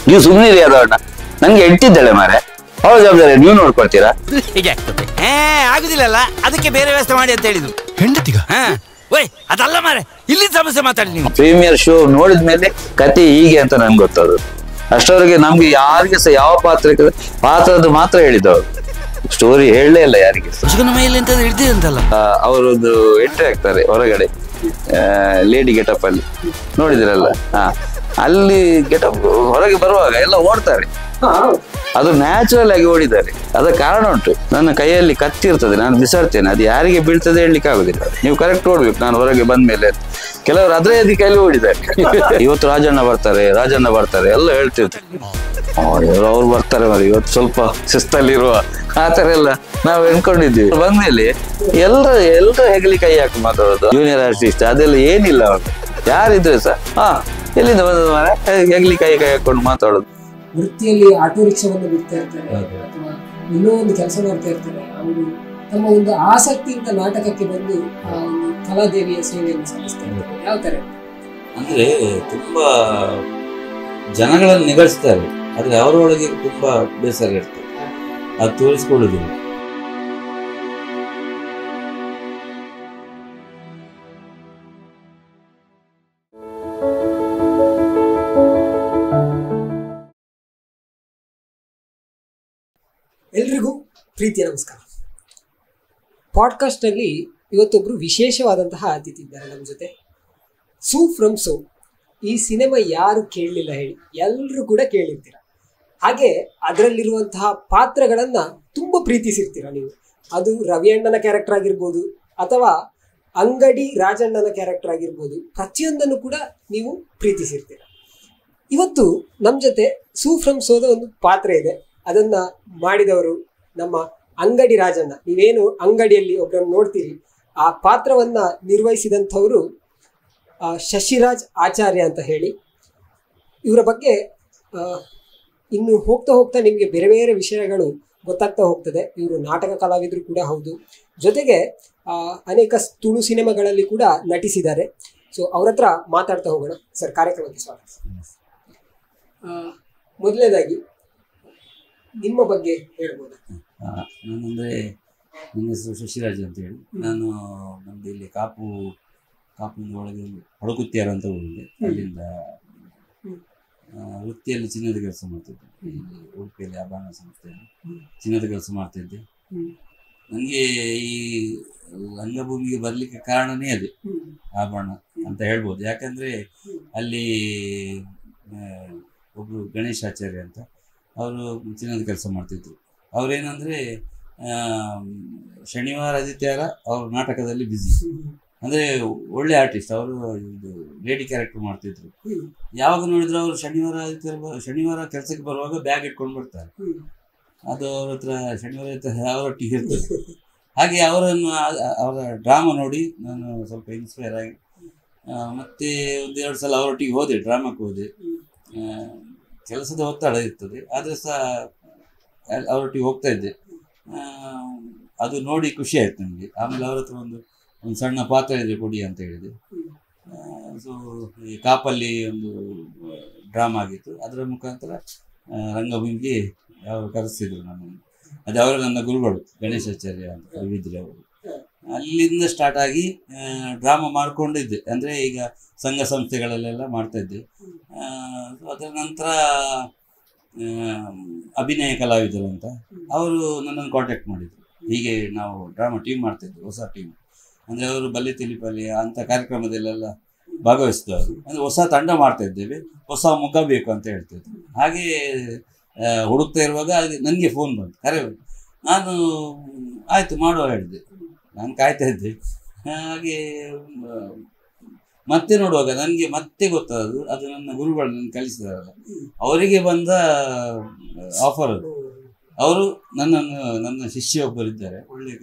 ನೀವು ಸುಮ್ಮನೆ ಯಾದವಣ್ಣ, ನಂಗೆ ಹೆಂಡ್ತಿದ್ದಾಳೆ ಮಾರೆ, ಅವಳ ಜವಾಬ್ದಾರಿ ನೀವು ನೋಡ್ಕೊಳ್ತೀರಾ? ಹೀಗೆ ಆಗ್ತದೆ. ಆಗುದಿಲ್ಲಲ್ಲ, ಅದಕ್ಕೆ ಬೇರೆ ವ್ಯವಸ್ಥೆ ಮಾಡಿ ಅಂತ ಹೇಳಿದ್ರು. ಹೆಂಡತಿಗ ಓಯ್ ಅದಲ್ಲ ಮಾರೆ, ಇಲ್ಲಿ ಸಮಸ್ಯೆ ಮಾತಾಡಿ ನೀವು. ಪ್ರೀಮಿಯರ್ ಶೋ ನೋಡಿದ ಮೇಲೆ ಕತೆ ಹೀಗೆ ಅಂತ ನನ್ಗೆ ಗೊತ್ತದು. ಅಷ್ಟವರೆಗೆ ನಮ್ಗೆ ಯಾರಿಗೆ ಸಹ ಯಾವ ಪಾತ್ರದ ಮಾತ್ರ ಹೇಳಿದವರು, ಸ್ಟೋರಿ ಹೇಳಲೇ ಇಲ್ಲ ಯಾರಿಗೆ. ಮೇಲೆ ಎಂತ ಹಿಡ್ದಿದಂತಲ್ಲ, ಅವರೊಂದು ಎಂಟ್ರಿ ಆಗ್ತಾರೆ ಹೊರಗಡೆ ಲೇಡಿ ಗೆಟಪ್ ಅಲ್ಲಿ, ನೋಡಿದಿರಲ್ಲ? ಅಲ್ಲಿ ಗೆಟಪ್ ಹೊರಗೆ ಬರುವಾಗ ಎಲ್ಲ ಓಡ್ತಾರೆ, ಅದು ನ್ಯಾಚುರಲ್ ಆಗಿ ಓಡಿದ್ದಾರೆ. ಅದ ಕಾರಣ ಉಂಟು. ನನ್ನ ಕೈಯಲ್ಲಿ ಕತ್ತಿ ಇರ್ತದೆ, ನಾನು ಬಿಸಾಡ್ತೇನೆ, ಅದು ಯಾರಿಗೆ ಬೀಳ್ತದೆ ಹೇಳಲಿಕ್ಕೆ ಆಗುದಿಲ್ಲ. ನೀವು ಕರೆಕ್ಟ್ ಓಡ್ಬೇಕು. ನಾನು ಹೊರಗೆ ಬಂದ ಮೇಲೆ ಕೆಲವರು ಅದೇ ಕೈಲಿ ಓಡಿದ್ದಾರೆ. ಇವತ್ತು ರಾಜಣ್ಣ ಬರ್ತಾರೆ ಎಲ್ಲ ಹೇಳ್ತಿರ್ತಾರೆ, ಅವ್ರು ಬರ್ತಾರೆ ಮರಿ, ಇವತ್ತು ಸ್ವಲ್ಪ ಶಿಸ್ತಲ್ಲಿರುವ ಆ ತರ ಎಲ್ಲ ನಾವು ಎನ್ಕೊಂಡಿದ್ದೀವಿ. ಬಂದ್ಮೇಲೆ ಎಲ್ರ ಹೆಗಲಿ ಕೈ ಹಾಕಿ ಮಾತಾಡೋದು, ಜೂನಿಯರ್ ಆರ್ಟಿಸ್ಟ್ ಅದೆಲ್ಲ ಏನಿಲ್ಲ. ಅವ್ರು ಯಾರಿದ್ರೆ ಸಹ ಎಲ್ಲಿಂದ ಬಂದದ ಮಾರ, ಹೆಗಲಿ ಕೈ ಹಾಕೊಂಡು ಮಾತಾಡೋದು. ವೃತ್ತಿಯಲ್ಲಿ ಆಟೋ ರಿಕ್ಷಾವನ್ನು ಬಿಡ್ತಾ ಇರ್ತಾರೆ ಅಥವಾ ಇನ್ನೂ ಒಂದು ಕೆಲಸ ಮಾಡ್ತಾ ಇರ್ತಾರೆ. ಅವರು ತಮ್ಮ ಒಂದು ಆಸಕ್ತಿಯಿಂದ ನಾಟಕಕ್ಕೆ ಬಂದು ಆ ಒಂದು ಕಲಾದೇವಿಯ ಸೇವೆಯನ್ನು ಸಲ್ಲಿಸ್ತಾ ಇರ್ತಾರೆ. ಯಾವ ತರ ಅಂದ್ರೆ ತುಂಬಾ ಜನಗಳನ್ನು ನಿಗದಿಸ್ತಾರೆ, ಆದ್ರೆ ಅವರೊಳಗೆ ತುಂಬಾ ಬೇಸರ ಇರ್ತದೆ, ಅದು ತೋರಿಸ್ಕೊಳ್ಳುದಿಲ್ಲ. ಎಲ್ರಿಗೂ ಪ್ರೀತಿಯ ನಮಸ್ಕಾರ. ಪಾಡ್ಕಾಸ್ಟ್ ಅಲ್ಲಿ ಇವತ್ತೊಬ್ರು ವಿಶೇಷವಾದಂತಹ ಅತಿಥಿ ಇದ್ದಾರೆ ನಮ್ಮ ಜೊತೆ. ಸೂ ಫ್ರಮ್ ಸೋ ಈ ಸಿನಿಮಾ ಯಾರು ಕೇಳಲಿಲ್ಲ ಹೇಳಿ, ಎಲ್ಲರೂ ಕೂಡ ಕೇಳಿರ್ತೀರ. ಹಾಗೆ ಅದರಲ್ಲಿರುವಂತಹ ಪಾತ್ರಗಳನ್ನ ತುಂಬಾ ಪ್ರೀತಿಸಿರ್ತೀರ ನೀವು. ಅದು ರವಿ ಅಣ್ಣನ ಕ್ಯಾರೆಕ್ಟರ್ ಆಗಿರ್ಬೋದು ಅಥವಾ ಅಂಗಡಿ ರಾಜಣ್ಣನ ಕ್ಯಾರೆಕ್ಟರ್ ಆಗಿರ್ಬೋದು, ಪ್ರತಿಯೊಂದನ್ನು ಕೂಡ ನೀವು ಪ್ರೀತಿಸಿರ್ತೀರ. ಇವತ್ತು ನಮ್ಮ ಜೊತೆ ಸೂ ಫ್ರಮ್ ಸೋದ ಒಂದು ಪಾತ್ರ ಇದೆ. ಅದನ್ನ ಮಾಡಿದವರು ನಮ್ಮ ಅಂಗಡಿ ರಾಜಣ್ಣ. ನೀವೇನು ಅಂಗಡಿಯಲ್ಲಿ ಒಬ್ಬರನ್ನು ನೋಡ್ತೀರಿ, ಆ ಪಾತ್ರವನ್ನ ನಿರ್ವಹಿಸಿದಂಥವರು ಶಶಿರಾಜ್ ಆಚಾರ್ಯ ಅಂತ ಹೇಳಿ. ಇವರ ಬಗ್ಗೆ ಇನ್ನು ಹೋಗ್ತಾ ಹೋಗ್ತಾ ನಿಮಗೆ ಬೇರೆ ಬೇರೆ ವಿಷಯಗಳು ಗೊತ್ತಾಗ್ತಾ ಹೋಗ್ತದೆ. ಇವರು ನಾಟಕ ಕಲಾವಿದರು ಕೂಡ ಹೌದು, ಜೊತೆಗೆ ಅನೇಕ ತುಳು ಸಿನಿಮಾಗಳಲ್ಲಿ ಕೂಡ ನಟಿಸಿದ್ದಾರೆ. ಸೊ ಅವ್ರ ಹತ್ರ ಮಾತಾಡ್ತಾ ಹೋಗೋಣ. ಸರ್, ಕಾರ್ಯಕ್ರಮಕ್ಕೆ ಸ್ವಾಗತ. ಮೊದಲನೇದಾಗಿ ನಿಮ್ಮ ಬಗ್ಗೆ ಹೇಳ್ಬೋದಾ? ನಾನಂದರೆ ನನ್ನ ಹೆಸರು ಶಶಿರಾಜ್ ಅಂತ ಹೇಳಿ. ನಾನು ನಮ್ಮದು ಇಲ್ಲಿ ಕಾಪುವಿನ ಒಳಗೆ ಹೊಳಕುತ್ತಿಯಾರ ಅಂತ ಊರಿದೆ. ಅಲ್ಲಿಂದ ವೃತ್ತಿಯಲ್ಲಿ ಚಿನ್ನದ ಕೆಲಸ ಮಾಡ್ತಿದ್ದೆ. ಉಡುಪಿಯಲ್ಲಿ ಆಭರಣ ಸಂಸ್ಥೆಯಲ್ಲಿ ಚಿನ್ನದ ಕೆಲಸ ಮಾಡ್ತಿದ್ದೆ. ನನಗೆ ಈ ರಂಗಭೂಮಿಗೆ ಬರಲಿಕ್ಕೆ ಕಾರಣನೇ ಅದೇ ಆಭರಣ ಅಂತ ಹೇಳ್ಬೋದು. ಯಾಕಂದರೆ ಅಲ್ಲಿ ಒಬ್ಬರು ಗಣೇಶಾಚಾರ್ಯ ಅಂತ ಅವರು ಚಿನ್ನದ ಕೆಲಸ ಮಾಡ್ತಿದ್ರು. ಅವರೇನಂದರೆ ಶನಿವಾರ ಆದಿತ್ಯವಾರ ಅವ್ರ ನಾಟಕದಲ್ಲಿ ಬ್ಯುಸಿ, ಅಂದರೆ ಒಳ್ಳೆ ಆರ್ಟಿಸ್ಟ್. ಅವರು ಇದು ಲೇಡಿ ಕ್ಯಾರೆಕ್ಟರ್ ಮಾಡ್ತಿದ್ರು. ಯಾವಾಗ ನೋಡಿದ್ರು ಅವರು ಶನಿವಾರ ಕೆಲಸಕ್ಕೆ ಬರುವಾಗ ಬ್ಯಾಗ್ ಇಟ್ಕೊಂಡು ಬರ್ತಾರೆ. ಅದು ಅವ್ರ ಹತ್ರ ಶನಿವಾರ ಅವರೊಟ್ಟಿಗೆ ಇರ್ತದೆ. ಹಾಗೆ ಅವರ ಡ್ರಾಮಾ ನೋಡಿ ನಾನು ಸ್ವಲ್ಪ ಇನ್ಸ್ಪೈರ್ ಆಗಿ ಮತ್ತೆ ಒಂದೆರಡು ಸಲ ಅವರೊಟ್ಟಿಗೆ ಹೋದೆ, ಡ್ರಾಮಾಕ್ಕೆ ಹೋದೆ. ಕೆಲಸದ ಒತ್ತಡ ಇರ್ತದೆ, ಆದರೆ ಸಹ ಅವರೊಟ್ಟಿಗೆ ಹೋಗ್ತಾ ಇದ್ದೆ. ಅದು ನೋಡಿ ಖುಷಿ ಆಯ್ತು ನನಗೆ. ಆಮೇಲೆ ಅವ್ರ ಹತ್ರ ಒಂದು ಸಣ್ಣ ಪಾತ್ರ ಇದೆ ಕೊಡಿ ಅಂತ ಹೇಳಿದೆ. ಸೊ ಈ ಕಾಪಲ್ಲಿ ಒಂದು ಡ್ರಾಮಾ ಆಗಿತ್ತು, ಅದರ ಮುಖಾಂತರ ರಂಗಭೂಮಿಗೆ ಅವರು ಕರೆಸ್ತಿದ್ರು ನನ್ನನ್ನು. ಅದು ಅವರು ನನ್ನ ಗುರುಗಳು ಗಣೇಶಾಚಾರ್ಯ ಅಂತ ಕವಿದ್ರು ಅವರು. ಅಲ್ಲಿಂದ ಸ್ಟಾರ್ಟ್ ಆಗಿ ಡ್ರಾಮಾ ಮಾಡಿಕೊಂಡಿದ್ದೆ. ಅಂದರೆ ಈಗ ಸಂಘ ಸಂಸ್ಥೆಗಳಲ್ಲೆಲ್ಲ ಮಾಡ್ತಾಯಿದ್ದೆ. ಅದರ ನಂತರ ಅಭಿನಯ ಕಲಾವಿದರು ಅಂತ ಅವರು ನನ್ನನ್ನು ಕಾಂಟ್ಯಾಕ್ಟ್ ಮಾಡಿದರು. ಹೀಗೆ ನಾವು ಡ್ರಾಮಾ ಟೀಮ್ ಮಾಡ್ತಾಯಿದ್ವಿ, ಹೊಸ ಟೀಮ್. ಅಂದರೆ ಅವರು ಬಲ್ಲೆ ತಿಳಿಪಲ್ಲಿ ಅಂಥ ಕಾರ್ಯಕ್ರಮದಲ್ಲೆಲ್ಲ ಭಾಗವಹಿಸಿದವರು. ಅಂದರೆ ಹೊಸ ತಂಡ ಮಾಡ್ತಾಯಿದ್ದೇವೆ, ಹೊಸ ಮುಖ ಬೇಕು ಅಂತ ಹೇಳ್ತಿದ್ರು. ಹಾಗೆ ಹುಡುಕ್ತಾ ಇರುವಾಗ ನನಗೆ ಫೋನ್ ಬಂತು, ಕರೆ ಬಂತು. ನಾನು ಆಯಿತು ಮಾಡುವ ಹೇಳಿದೆ. ನಾನು ಕಾಯ್ತಾ ಇದ್ದೆ. ಹಾಗೆ ಮತ್ತೆ ನೋಡುವಾಗ ನನಗೆ ಮತ್ತೆ ಗೊತ್ತಾದದು ಅದು ನನ್ನ ಗುರುಗಳು ನನ್ನ ಕಲಿಸಿದಾರಲ್ಲ, ಅವರಿಗೆ ಬಂದ ಆಫರ್ ಅದು. ಅವರು ನನ್ನ ಶಿಷ್ಯ ಒಬ್ಬರಿದ್ದಾರೆ, ಒಳ್ಳೆ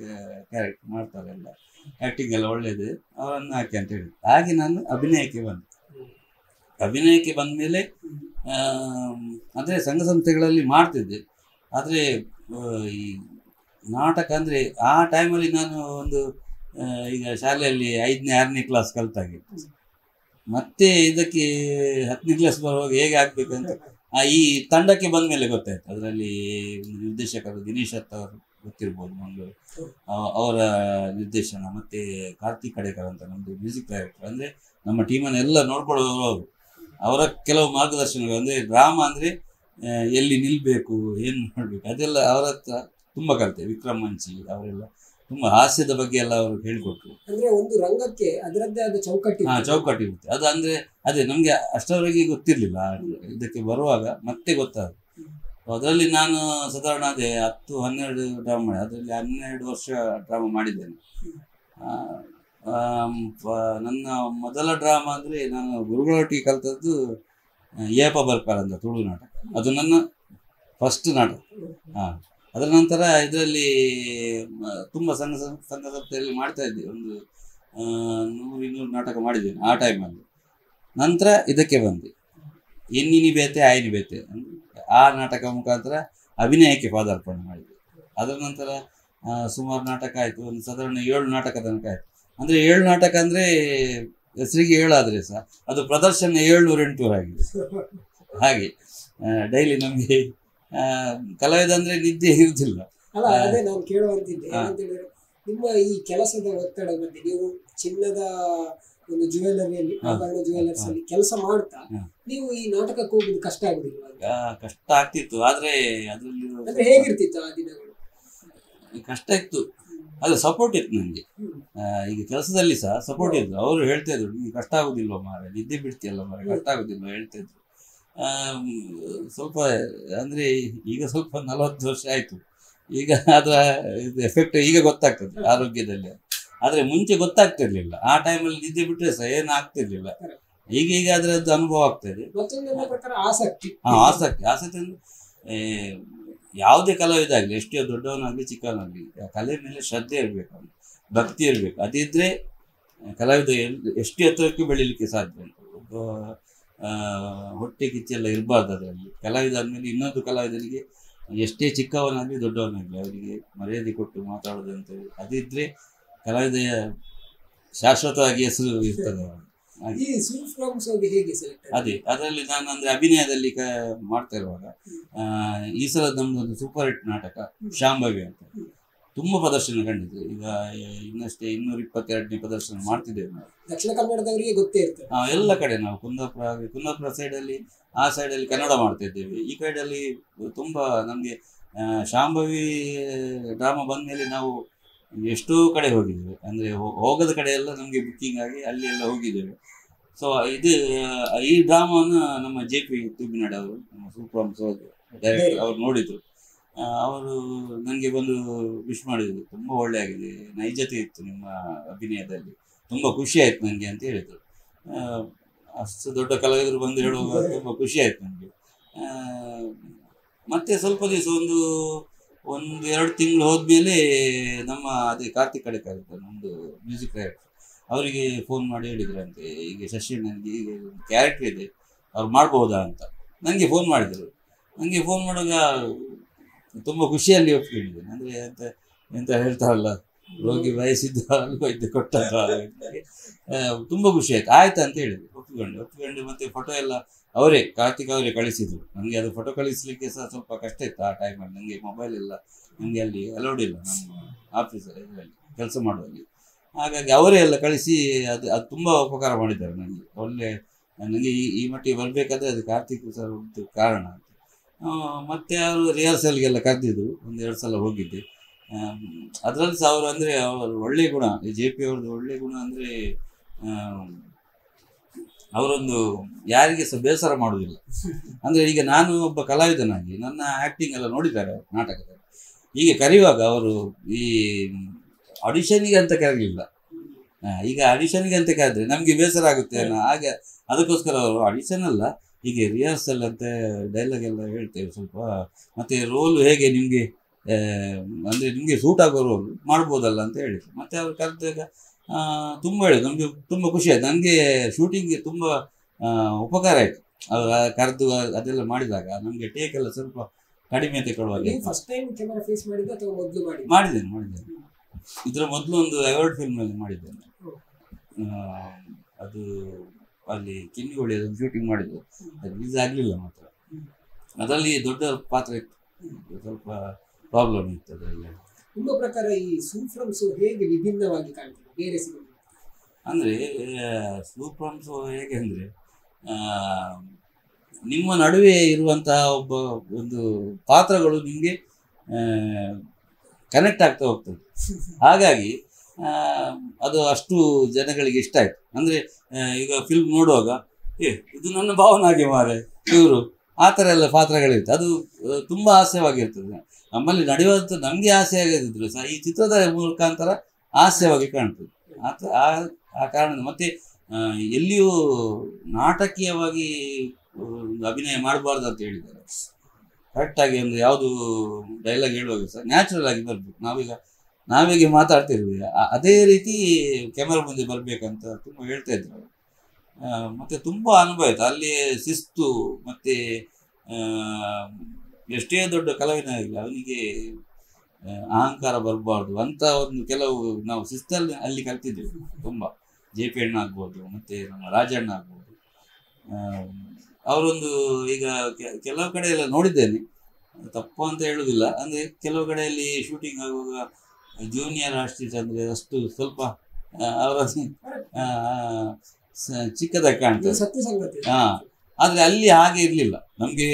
ಕ್ಯಾರೆಕ್ಟರ್ ಮಾಡ್ತಾರೆ, ಎಲ್ಲ ಆ್ಯಕ್ಟಿಂಗ್ ಎಲ್ಲ ಒಳ್ಳೆಯದು, ಅವರನ್ನು ಹಾಕಿ ಅಂತ ಹೇಳಿದ್ರು. ಹಾಗೆ ನಾನು ಅಭಿನಯಕ್ಕೆ ಬಂದೆ. ಅಭಿನಯಕ್ಕೆ ಬಂದ ಮೇಲೆ ಅಂದರೆ ಸಂಘ ಸಂಸ್ಥೆಗಳಲ್ಲಿ ಮಾಡ್ತಿದ್ದೆ. ಆದರೆ ಈ ನಾಟಕ ಅಂದರೆ ಆ ಟೈಮಲ್ಲಿ ನಾನು ಒಂದು ಈಗ ಶಾಲೆಯಲ್ಲಿ 5ನೇ 6ನೇ ಕ್ಲಾಸ್ ಕಲ್ತಾಗಿತ್ತು. ಮತ್ತೆ ಇದಕ್ಕೆ 10ನೇ ಕ್ಲಾಸ್ ಬರುವಾಗ ಹೇಗೆ ಆಗಬೇಕಂತ ಈ ತಂಡಕ್ಕೆ ಬಂದ ಮೇಲೆ ಗೊತ್ತಾಯ್ತು. ಅದರಲ್ಲಿ ನಿರ್ದೇಶಕರು ದಿನೇಶ್ ದತ್ ಅವರು ಗೊತ್ತಿರ್ಬೋದು, ಮಂಗಳೂರು, ಅವರ ನಿರ್ದೇಶನ, ಮತ್ತೆ ಕಾರ್ತಿಕ್ ಕಡೇಕರ್ ಅಂತ ನಮ್ಮದು ಮ್ಯೂಸಿಕ್ ಡೈರೆಕ್ಟರ್. ಅಂದರೆ ನಮ್ಮ ಟೀಮನ್ನು ಎಲ್ಲ ನೋಡ್ಕೊಳ್ಳೋರು ಅವರು. ಅವರ ಕೆಲವು ಮಾರ್ಗದರ್ಶನಗಳು, ಅಂದರೆ ಡ್ರಾಮಾ ಅಂದರೆ ಎಲ್ಲಿ ನಿಲ್ಬೇಕು, ಏನು ಮಾಡಬೇಕು, ಅದೆಲ್ಲ ಅವರ ಹತ್ರ ತುಂಬ ಕಲಿತೆ. ವಿಕ್ರಮ್ ಮಂಚಿ ಅವರೆಲ್ಲ ತುಂಬ ಹಾಸ್ಯದ ಬಗ್ಗೆ ಎಲ್ಲ ಅವರು ಹೇಳಿಕೊಟ್ರು. ಅಂದ್ರೆ ಒಂದು ರಂಗಕ್ಕೆ ಅದರದ್ದೇ ಆದ ಚೌಕಟ್ಟು ಇರುತ್ತೆ. ಅದು ಅಂದರೆ ಅದೇ ನಮಗೆ ಅಷ್ಟರವರೆಗೆ ಗೊತ್ತಿರಲಿಲ್ಲ. ಇದಕ್ಕೆ ಬರುವಾಗ ಮತ್ತೆ ಗೊತ್ತಾಗುತ್ತೆ. ಅದರಲ್ಲಿ ನಾನು ಸಾಧಾರಣ ಅದೇ 10-12 ಡ್ರಾಮಾ ಮಾಡಿ, ಅದರಲ್ಲಿ 12 ವರ್ಷ ಡ್ರಾಮಾ ಮಾಡಿದ್ದೇನೆ. ನನ್ನ ಮೊದಲ ಡ್ರಾಮಾ ಅಂದರೆ ನಾನು ಗುರುಗಳೊಟ್ಟಿಗೆ ಕಲಿತದ್ದು ಏಪ ಬರ್ಪಾರ ಅಂತ ತುಳು ನಾಟಕ. ಅದು ನನ್ನ ಫಸ್ಟ್ ನಾಟಕ. ಅದರ ನಂತರ ಇದರಲ್ಲಿ ತುಂಬ ಸಂಘ ಸಂಸ್ಥೆಯಲ್ಲಿ ಮಾಡ್ತಾ ಇದ್ದೆ. ಒಂದು 100-200 ನಾಟಕ ಮಾಡಿದ್ದೇನೆ ಆ ಟೈಮಲ್ಲಿ. ನಂತರ ಇದಕ್ಕೆ ಬಂದೆ, ಎನ್ನಿನಿ ಬೇತೆ ಆಯ್ನಿ ಬೇತೆ ಆ ನಾಟಕ ಮುಖಾಂತರ ಅಭಿನಯಕ್ಕೆ ಪಾದಾರ್ಪಣೆ ಮಾಡಿದೆ. ಅದರ ನಂತರ ಸುಮಾರು ನಾಟಕ ಆಯಿತು. ಒಂದು ಸಾಧಾರಣ 7 ನಾಟಕ ತನಕ ಆಯಿತು. ಅಂದರೆ 7 ನಾಟಕ ಅಂದರೆ ಹೆಸರಿಗೆ 7 ಆದರೆ ಸಹ ಅದು ಪ್ರದರ್ಶನ 700-800 ಆಗಿದೆ. ಹಾಗೆ ಡೈಲಿ ನಮಗೆ ಕಲಾವಿದ ಅಂದರೆ ನಿದ್ದೆ ಇರುವುದಿಲ್ಲ. ಅಲ್ಲ, ಅದೇ ನಾನು ಕೇಳುವಂತಿದ್ದೆ. ಏನಂತೇಳಿದ್ರೆ ನಿಮ್ಮ ಈ ಕೆಲಸದ ಒತ್ತಡ ಮಧ್ಯೆ ನೀವು ಚಿನ್ನದ ಒಂದು ಜ್ಯುವೆಲರಿಯಲ್ಲಿ, ಆಭರಣ ಜ್ಯುವೆಲರ್ಸ್ ಅಲ್ಲಿ ಕೆಲಸ ಮಾಡ್ತಾ ನೀವು ಈ ನಾಟಕಕ್ಕೆ ಹೋಗುದು ಕಷ್ಟ ಆಗುದಿಲ್ಲ? ಕಷ್ಟ ಆಗ್ತಿತ್ತು, ಆದ್ರೆ ಅದರಲ್ಲಿ ಹೇಗಿರ್ತಿತ್ತು ಆ ದಿನಗಳು? ಕಷ್ಟ ಇತ್ತು, ಅದು ಸಪೋರ್ಟ್ ಇತ್ತು ನನಗೆ. ಈಗ ಕೆಲಸದಲ್ಲಿ ಸಹ ಸಪೋರ್ಟ್ ಇತ್ತು. ಅವರು ಹೇಳ್ತಾ ಇದ್ರು, ನಿಮ್ಗೆ ಕಷ್ಟ ಆಗುದಿಲ್ವ ಮಾರೆ, ನಿದ್ದೆ ಬಿಡ್ತೀಯಲ್ಲ ಮಾರೆ, ಕಷ್ಟ ಆಗುದಿಲ್ವ ಹೇಳ್ತಾ ಇದ್ರು. ಸ್ವಲ್ಪ ಅಂದರೆ ಈಗ ಸ್ವಲ್ಪ 40 ವರ್ಷ ಆಯಿತು. ಈಗ ಅದರ ಎಫೆಕ್ಟ್ ಈಗ ಗೊತ್ತಾಗ್ತದೆ ಆರೋಗ್ಯದಲ್ಲಿ. ಆದರೆ ಮುಂಚೆ ಗೊತ್ತಾಗ್ತಿರ್ಲಿಲ್ಲ. ಆ ಟೈಮಲ್ಲಿ ನಿದ್ದೆ ಬಿಟ್ಟರೆ ಸಹ ಏನು ಆಗ್ತಿರ್ಲಿಲ್ಲ. ಈಗ ಅದರದ್ದು ಅನುಭವ ಆಗ್ತದೆ. ಆಸಕ್ತಿ ಅಂದರೆ ಯಾವುದೇ ಕಲಾವಿದ ಆಗಲಿ, ಎಷ್ಟೇ ದೊಡ್ಡವನಾಗಲಿ ಚಿಕ್ಕವನಾಗಲಿ, ಕಲೆ ಮೇಲೆ ಶ್ರದ್ಧೆ ಇರಬೇಕು, ಭಕ್ತಿ ಇರಬೇಕು. ಅದಿದ್ದರೆ ಕಲಾವಿದ ಎಷ್ಟು ಎತ್ತರಕ್ಕೆ ಬೆಳೀಲಿಕ್ಕೆ ಸಾಧ್ಯ ಉಂಟು. ಹೊಟ್ಟೆ ಕಿಚ್ಚೆಲ್ಲ ಇರಬಾರ್ದು ಅದರಲ್ಲಿ. ಕಲಾವಿದ ಆದಮೇಲೆ ಇನ್ನೊಂದು ಕಲಾವಿದನಿಗೆ ಎಷ್ಟೇ ಚಿಕ್ಕವನಾಗಲಿ ದೊಡ್ಡವನಾಗಲಿ ಅವರಿಗೆ ಮರ್ಯಾದೆ ಕೊಟ್ಟು ಮಾತಾಡೋದಂತೇಳಿ ಅದಿದ್ದರೆ ಕಲಾವಿದ ಶಾಶ್ವತವಾಗಿ ಹೆಸರು ಇರ್ತದೆ. ಅದೇ ಅದರಲ್ಲಿ ನಾನು ಅಂದರೆ ಅಭಿನಯದಲ್ಲಿ ಮಾಡ್ತಾ ಇರುವಾಗ ಈ ಸಲ ನಮ್ಮದೊಂದು ಸೂಪರ್ ಹಿಟ್ ನಾಟಕ ಶಾಂಭವಿ ಅಂತ ತುಂಬ ಪ್ರದರ್ಶನ ಕಂಡಿದೆ. ಈಗ ಇನ್ನಷ್ಟೇ 222ನೇ ಪ್ರದರ್ಶನ ಮಾಡ್ತಿದ್ದೇವೆ ನಾವು. ದಕ್ಷಿಣ ಕನ್ನಡದವರಿಗೆ ಗೊತ್ತೇ ಇರ್ತದೆ. ಎಲ್ಲ ಕಡೆ ನಾವು ಕುಂದಾಪುರ ಸೈಡಲ್ಲಿ, ಆ ಸೈಡಲ್ಲಿ ಕನ್ನಡ ಮಾಡ್ತಾ ಇದ್ದೇವೆ. ಈ ಕಡೆಯಲ್ಲಿ ತುಂಬ ನಮಗೆ ಶಾಂಭವಿ ಡ್ರಾಮಾ ಬಂದ ಮೇಲೆ ನಾವು ಎಷ್ಟೋ ಕಡೆ ಹೋಗಿದ್ದೇವೆ. ಅಂದರೆ ಹೋಗದ ಕಡೆ ಎಲ್ಲ ನಮಗೆ ಬುಕ್ಕಿಂಗ್ ಆಗಿ ಅಲ್ಲಿ ಎಲ್ಲ ಹೋಗಿದ್ದೇವೆ. ಸೊ ಈ ಡ್ರಾಮಾವನ್ನು ನಮ್ಮ JP ತುಬ್ಬಿನಾಡ್ ಅವರು, ನಮ್ಮ ಸೂಪರ್ ಡೈರೆಕ್ಟರ್ ಅವರು ನೋಡಿದರು. ಅವರು ನನಗೆ ಬಂದು ವಿಶ್ ಮಾಡಿದರು, ತುಂಬ ಒಳ್ಳೆ ಆಗಿದೆ, ನೈಜತೆ ಇತ್ತು ನಿಮ್ಮ ಅಭಿನಯದಲ್ಲಿ, ತುಂಬ ಖುಷಿ ಆಯಿತು ನನಗೆ ಅಂತ ಹೇಳಿದರು. ಅಷ್ಟು ದೊಡ್ಡ ಕಲಾವಿದರು ಬಂದು ಹೇಳುವಾಗ ತುಂಬ ಖುಷಿ ಆಯಿತು ನನಗೆ. ಮತ್ತು ಸ್ವಲ್ಪ ದಿವಸ ಒಂದು 2 ತಿಂಗಳು ಹೋದ್ಮೇಲೆ ನಮ್ಮ ಅದೇ ಕಾರ್ತಿಕ್ ಕಡೇಕರ್ ಇರ್ತಾರೆ, ನಮ್ಮದು ಮ್ಯೂಸಿಕ್ ಡೈರೆಕ್ಟರ್, ಅವರಿಗೆ ಫೋನ್ ಮಾಡಿ ಹೇಳಿದ್ರಂತೆ, ಈಗ ಶಶಿ ನನಗೆ ಈಗ ಕ್ಯಾರೆಕ್ಟರ್ ಇದೆ, ಅವ್ರು ಮಾಡ್ಬೋದಾ ಅಂತ ನನಗೆ ಫೋನ್ ಮಾಡಿದರು. ನನಗೆ ಫೋನ್ ಮಾಡುವಾಗ ತುಂಬ ಖುಷಿಯಲ್ಲಿ ಒಪ್ಕೊಂಡಿದ್ದೇನೆ. ಅಂದರೆ ಎಂತ ಹೇಳ್ತಾರಲ್ಲ, ರೋಗಿ ಬಯಸಿದ್ದ ವೈದ್ಯ ಕೊಟ್ಟದ್ದು. ತುಂಬ ಖುಷಿ ಆಯ್ತು ಅಂತ ಹೇಳಿದ್ರು. ಒಪ್ಪಿಕೊಂಡು ಮತ್ತೆ ಫೋಟೋ ಎಲ್ಲ ಅವರೇ, ಕಾರ್ತಿಕ್ ಅವರೇ ಕಳಿಸಿದ್ರು ನನಗೆ. ಅದು ಫೋಟೋ ಕಳಿಸ್ಲಿಕ್ಕೆ ಸಹ ಸ್ವಲ್ಪ ಕಷ್ಟ ಇತ್ತು ಆ ಟೈಮಲ್ಲಿ. ನನಗೆ ಮೊಬೈಲ್ ಇಲ್ಲ, ನನಗೆ ಅಲ್ಲಿ ಅಲೌಡ್ ಇಲ್ಲ ನಮ್ಮ ಆಫೀಸಲ್ಲಿ, ಇದರಲ್ಲಿ ಕೆಲಸ ಮಾಡುವಲ್ಲಿ. ಹಾಗಾಗಿ ಅವರೇ ಎಲ್ಲ ಕಳಿಸಿ ಅದು ತುಂಬ ಉಪಕಾರ ಮಾಡಿದ್ದಾರೆ ನನಗೆ. ಒಳ್ಳೆ ನನಗೆ ಈ ಮಟ್ಟಿಗೆ ಬರಬೇಕಾದ್ರೆ ಅದು ಕಾರ್ತಿಕ್ ಸರ್ ಒಂದು ಕಾರಣ ಅಂತ. ಮತ್ತು ಅವರು ರಿಹರ್ಸಲ್ಗೆಲ್ಲ ಕರೆದಿದ್ರು, 1-2 ಸಲ ಹೋಗಿದ್ದೆ. ಅದರಲ್ಲಿ ಸಹ ಅವರು ಅಂದರೆ ಅವರು ಒಳ್ಳೆಯ ಗುಣ, JP ಅವ್ರದ್ದು ಒಳ್ಳೆಯ ಗುಣ ಅಂದರೆ ಅವರೊಂದು ಯಾರಿಗೆ ಸಹ ಬೇಸರ ಮಾಡೋದಿಲ್ಲ. ಅಂದರೆ ಈಗ ನಾನು ಒಬ್ಬ ಕಲಾವಿದನಾಗಿ ನನ್ನ ಆ್ಯಕ್ಟಿಂಗ್ ಎಲ್ಲ ನೋಡಿದ್ದಾರೆ ನಾಟಕದಲ್ಲಿ. ಈಗ ಕರೆಯುವಾಗ ಅವರು ಈ ಆಡಿಷನ್ನಿಗೆ ಅಂತ ಕರೀಲಿಲ್ಲ. ಈಗ ಆಡಿಷನ್ಗೆ ಅಂತ ಕರೆದ್ರೆ ನಮಗೆ ಬೇಸರ ಆಗುತ್ತೆ ಅನ್ನೋ ಹಾಗೆ, ಅದಕ್ಕೋಸ್ಕರ ಅವರು ಆಡಿಷನ್ ಅಲ್ಲ, ಹೀಗೆ ರಿಹರ್ಸಲ್ ಅಂತ ಡೈಲಾಗ್ ಎಲ್ಲ ಹೇಳ್ತೇವೆ ಸ್ವಲ್ಪ, ಮತ್ತು ರೋಲ್ ಹೇಗೆ ನಿಮಗೆ ಅಂದರೆ ನಿಮಗೆ ಸೂಟ್ ಆಗೋ ರೋಲ್ ಮಾಡ್ಬೋದಲ್ಲ ಅಂತ ಹೇಳಿದ್ರು. ಮತ್ತು ಅವ್ರು ಕರೆದಾಗ ತುಂಬ ಹೇಳಿದ್ರು, ನಮಗೆ ತುಂಬ ಖುಷಿ ಆಯಿತು. ನನಗೆ ಶೂಟಿಂಗ್ಗೆ ತುಂಬ ಉಪಕಾರ ಆಯಿತು ಅವರು ಕರೆದು ಅದೆಲ್ಲ ಮಾಡಿದಾಗ. ನಮಗೆ ಟೇಕ್ ಎಲ್ಲ ಸ್ವಲ್ಪ ಕಡಿಮೆ ತಗೊಳ್ಳುವಾಗ ಮಾಡಿದ್ದೇನೆ. ಇದರ ಮೊದಲು ಒಂದು ಅವಾರ್ಡ್ ಫಿಲ್ಮಲ್ಲಿ ಮಾಡಿದ್ದೇನೆ. ಅದು ಅಲ್ಲಿ ಕಿನ್ನಿಗೋಳಿ ಅದೊಂದು ಶೂಟಿಂಗ್ ಮಾಡಿದ್ದು, ಅದು ರಿಲೀಸ್ ಆಗಲಿಲ್ಲ ಮಾತ್ರ. ಅದರಲ್ಲಿ ದೊಡ್ಡ ಪಾತ್ರ ಇತ್ತು, ಸ್ವಲ್ಪ ಪ್ರಾಬ್ಲಮ್ ಇತ್ತು ಅದರಲ್ಲಿ. ನಿಮ್ಮ ಪ್ರಕಾರ ಈ ಸೂ ಫ್ರಮ್ ಸೋ ಹೇಗೆ ವಿಭಿನ್ನವಾಗಿ ಕಾಣ್ತದೆ ಬೇರೆ ಸಿನಿಮಾ? ಅಂದರೆ ಸೂಪರ್ ಶೋ ಹೇಗೆ ಅಂದರೆ ನಿಮ್ಮ ನಡುವೆ ಇರುವಂತಹ ಒಂದು ಪಾತ್ರಗಳು ನಿಮಗೆ ಕನೆಕ್ಟ್ ಆಗ್ತಾ ಹೋಗ್ತದೆ. ಹಾಗಾಗಿ ಅದು ಅಷ್ಟು ಜನಗಳಿಗೆ ಇಷ್ಟ ಆಯಿತು. ಅಂದರೆ ಈಗ ಫಿಲ್ಮ್ ನೋಡುವಾಗ ಇದು ನನ್ನ ಭಾವನಾಗೆ ಮಾರೆ ಇವರು ಆ ಥರ ಎಲ್ಲ ಪಾತ್ರಗಳಿರುತ್ತೆ. ಅದು ತುಂಬ ಹಾಸ್ಯವಾಗಿರ್ತದೆ. ನಮ್ಮಲ್ಲಿ ನಡೆಯುವಂಥ ನಮಗೆ ಹಾಸ್ಯ ಆಗದಿದ್ರು ಸಹ ಈ ಚಿತ್ರದ ಮುಖಾಂತರ ಹಾಸ್ಯವಾಗಿ ಕಾಣ್ತದೆ. ಆ ಕಾರಣದ ಮತ್ತೆ ಎಲ್ಲಿಯೂ ನಾಟಕೀಯವಾಗಿ ಅಭಿನಯ ಮಾಡಬಾರ್ದು ಅಂತ ಹೇಳಿದ್ದಾರೆ. ಕರೆಕ್ಟಾಗಿ ಒಂದು ಯಾವುದು ಡೈಲಾಗ್ ಹೇಳುವಾಗ ಸಹ ನ್ಯಾಚುರಲ್ ಆಗಿ ಬರಬೇಕು. ನಾವೀಗ ಮಾತಾಡ್ತಿರ್ವಿ ಅದೇ ರೀತಿ ಕ್ಯಾಮರಾ ಮುಂದೆ ಬರಬೇಕಂತ ತುಂಬ ಹೇಳ್ತಾ ಇದ್ರು. ಮತ್ತು ತುಂಬ ಅನುಭವ ಆಯಿತು. ಅಲ್ಲಿ ಶಿಸ್ತು ಮತ್ತು ಎಷ್ಟೇ ದೊಡ್ಡ ಕಲಾವಿದ ಆಗಲಿ ಅವನಿಗೆ ಅಹಂಕಾರ ಬರಬಾರ್ದು ಅಂತ ಒಂದು ಕೆಲವು ನಾವು ಶಿಸ್ತಲ್ಲಿ ಅಲ್ಲಿ ಕಲ್ತಿದ್ದೇವೆ ತುಂಬ. ಜೆ ಪಿ ಅಣ್ಣ ಆಗ್ಬೋದು, ಮತ್ತು ನಮ್ಮ ರಾಜಣ್ಣ ಆಗ್ಬೋದು. ಅವರೊಂದು ಈಗ ಕೆಲವು ಕಡೆ ಎಲ್ಲ ನೋಡಿದ್ದೇನೆ, ತಪ್ಪು ಅಂತ ಹೇಳುವುದಿಲ್ಲ. ಅಂದರೆ ಕೆಲವು ಕಡೆಯಲ್ಲಿ ಶೂಟಿಂಗ್ ಆಗುವಾಗ ಜೂನಿಯರ್ ಆರ್ಟಿಸ್ಟ್ ಅಂದರೆ ಅಷ್ಟು ಸ್ವಲ್ಪ ಅವರ ಚಿಕ್ಕದಾಗಿ ಕಾಣ್ತದೆ. ಆದರೆ ಅಲ್ಲಿ ಹಾಗೆ ಇರಲಿಲ್ಲ. ನಮಗೆ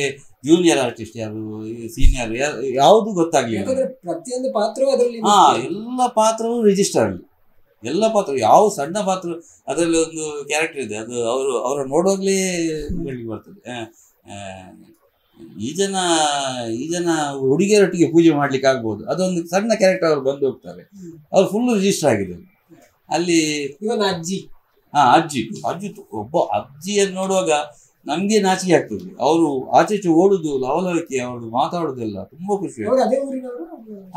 ಜೂನಿಯರ್ ಆರ್ಟಿಸ್ಟ್ ಯಾರು, ಸೀನಿಯರ್ ಯಾವುದು ಗೊತ್ತಾಗ್ಲಿಲ್ಲ. ಪ್ರತಿಯೊಂದು ಪಾತ್ರವೂ ಅದರಲ್ಲಿ ಎಲ್ಲ ಪಾತ್ರವೂ ರಿಜಿಸ್ಟರ್ ಆಗಲಿ. ಎಲ್ಲ ಪಾತ್ರ ಯಾವ ಸಣ್ಣ ಪಾತ್ರ ಅದರಲ್ಲಿ ಒಂದು ಕ್ಯಾರೆಕ್ಟರ್ ಇದೆ, ಅದು ಅವರ ನೋಡುವಾಗಲೇ ಹೇಳಿ ಬರ್ತದೆ. ಈ ಜನ ಹುಡುಗಿಯರೊಟ್ಟಿಗೆ ಪೂಜೆ ಮಾಡ್ಲಿಕ್ಕೆ ಆಗ್ಬೋದು, ಅದೊಂದು ಸಣ್ಣ ಕ್ಯಾರೆಕ್ಟರ್ ಅವ್ರು ಬಂದು ಹೋಗ್ತಾರೆ. ಅವ್ರು ಫುಲ್ ರಿಜಿಸ್ಟರ್ ಆಗಿದೆ ಅಲ್ಲಿ. ಇವನ್ ಅಜ್ಜಿ ಅಜ್ಜಿ ಒಬ್ಬ ಅಜ್ಜಿಯನ್ನು ನೋಡುವಾಗ ನಮ್ಗೆ ನಾಚಿಕೆ ಆಗ್ತದೆ. ಅವರು ಆಚೆ ಓಡುದು, ಲವಲವಿಕೆ, ಅವರು ಮಾತಾಡುದೆಲ್ಲ ತುಂಬಾ ಖುಷಿ.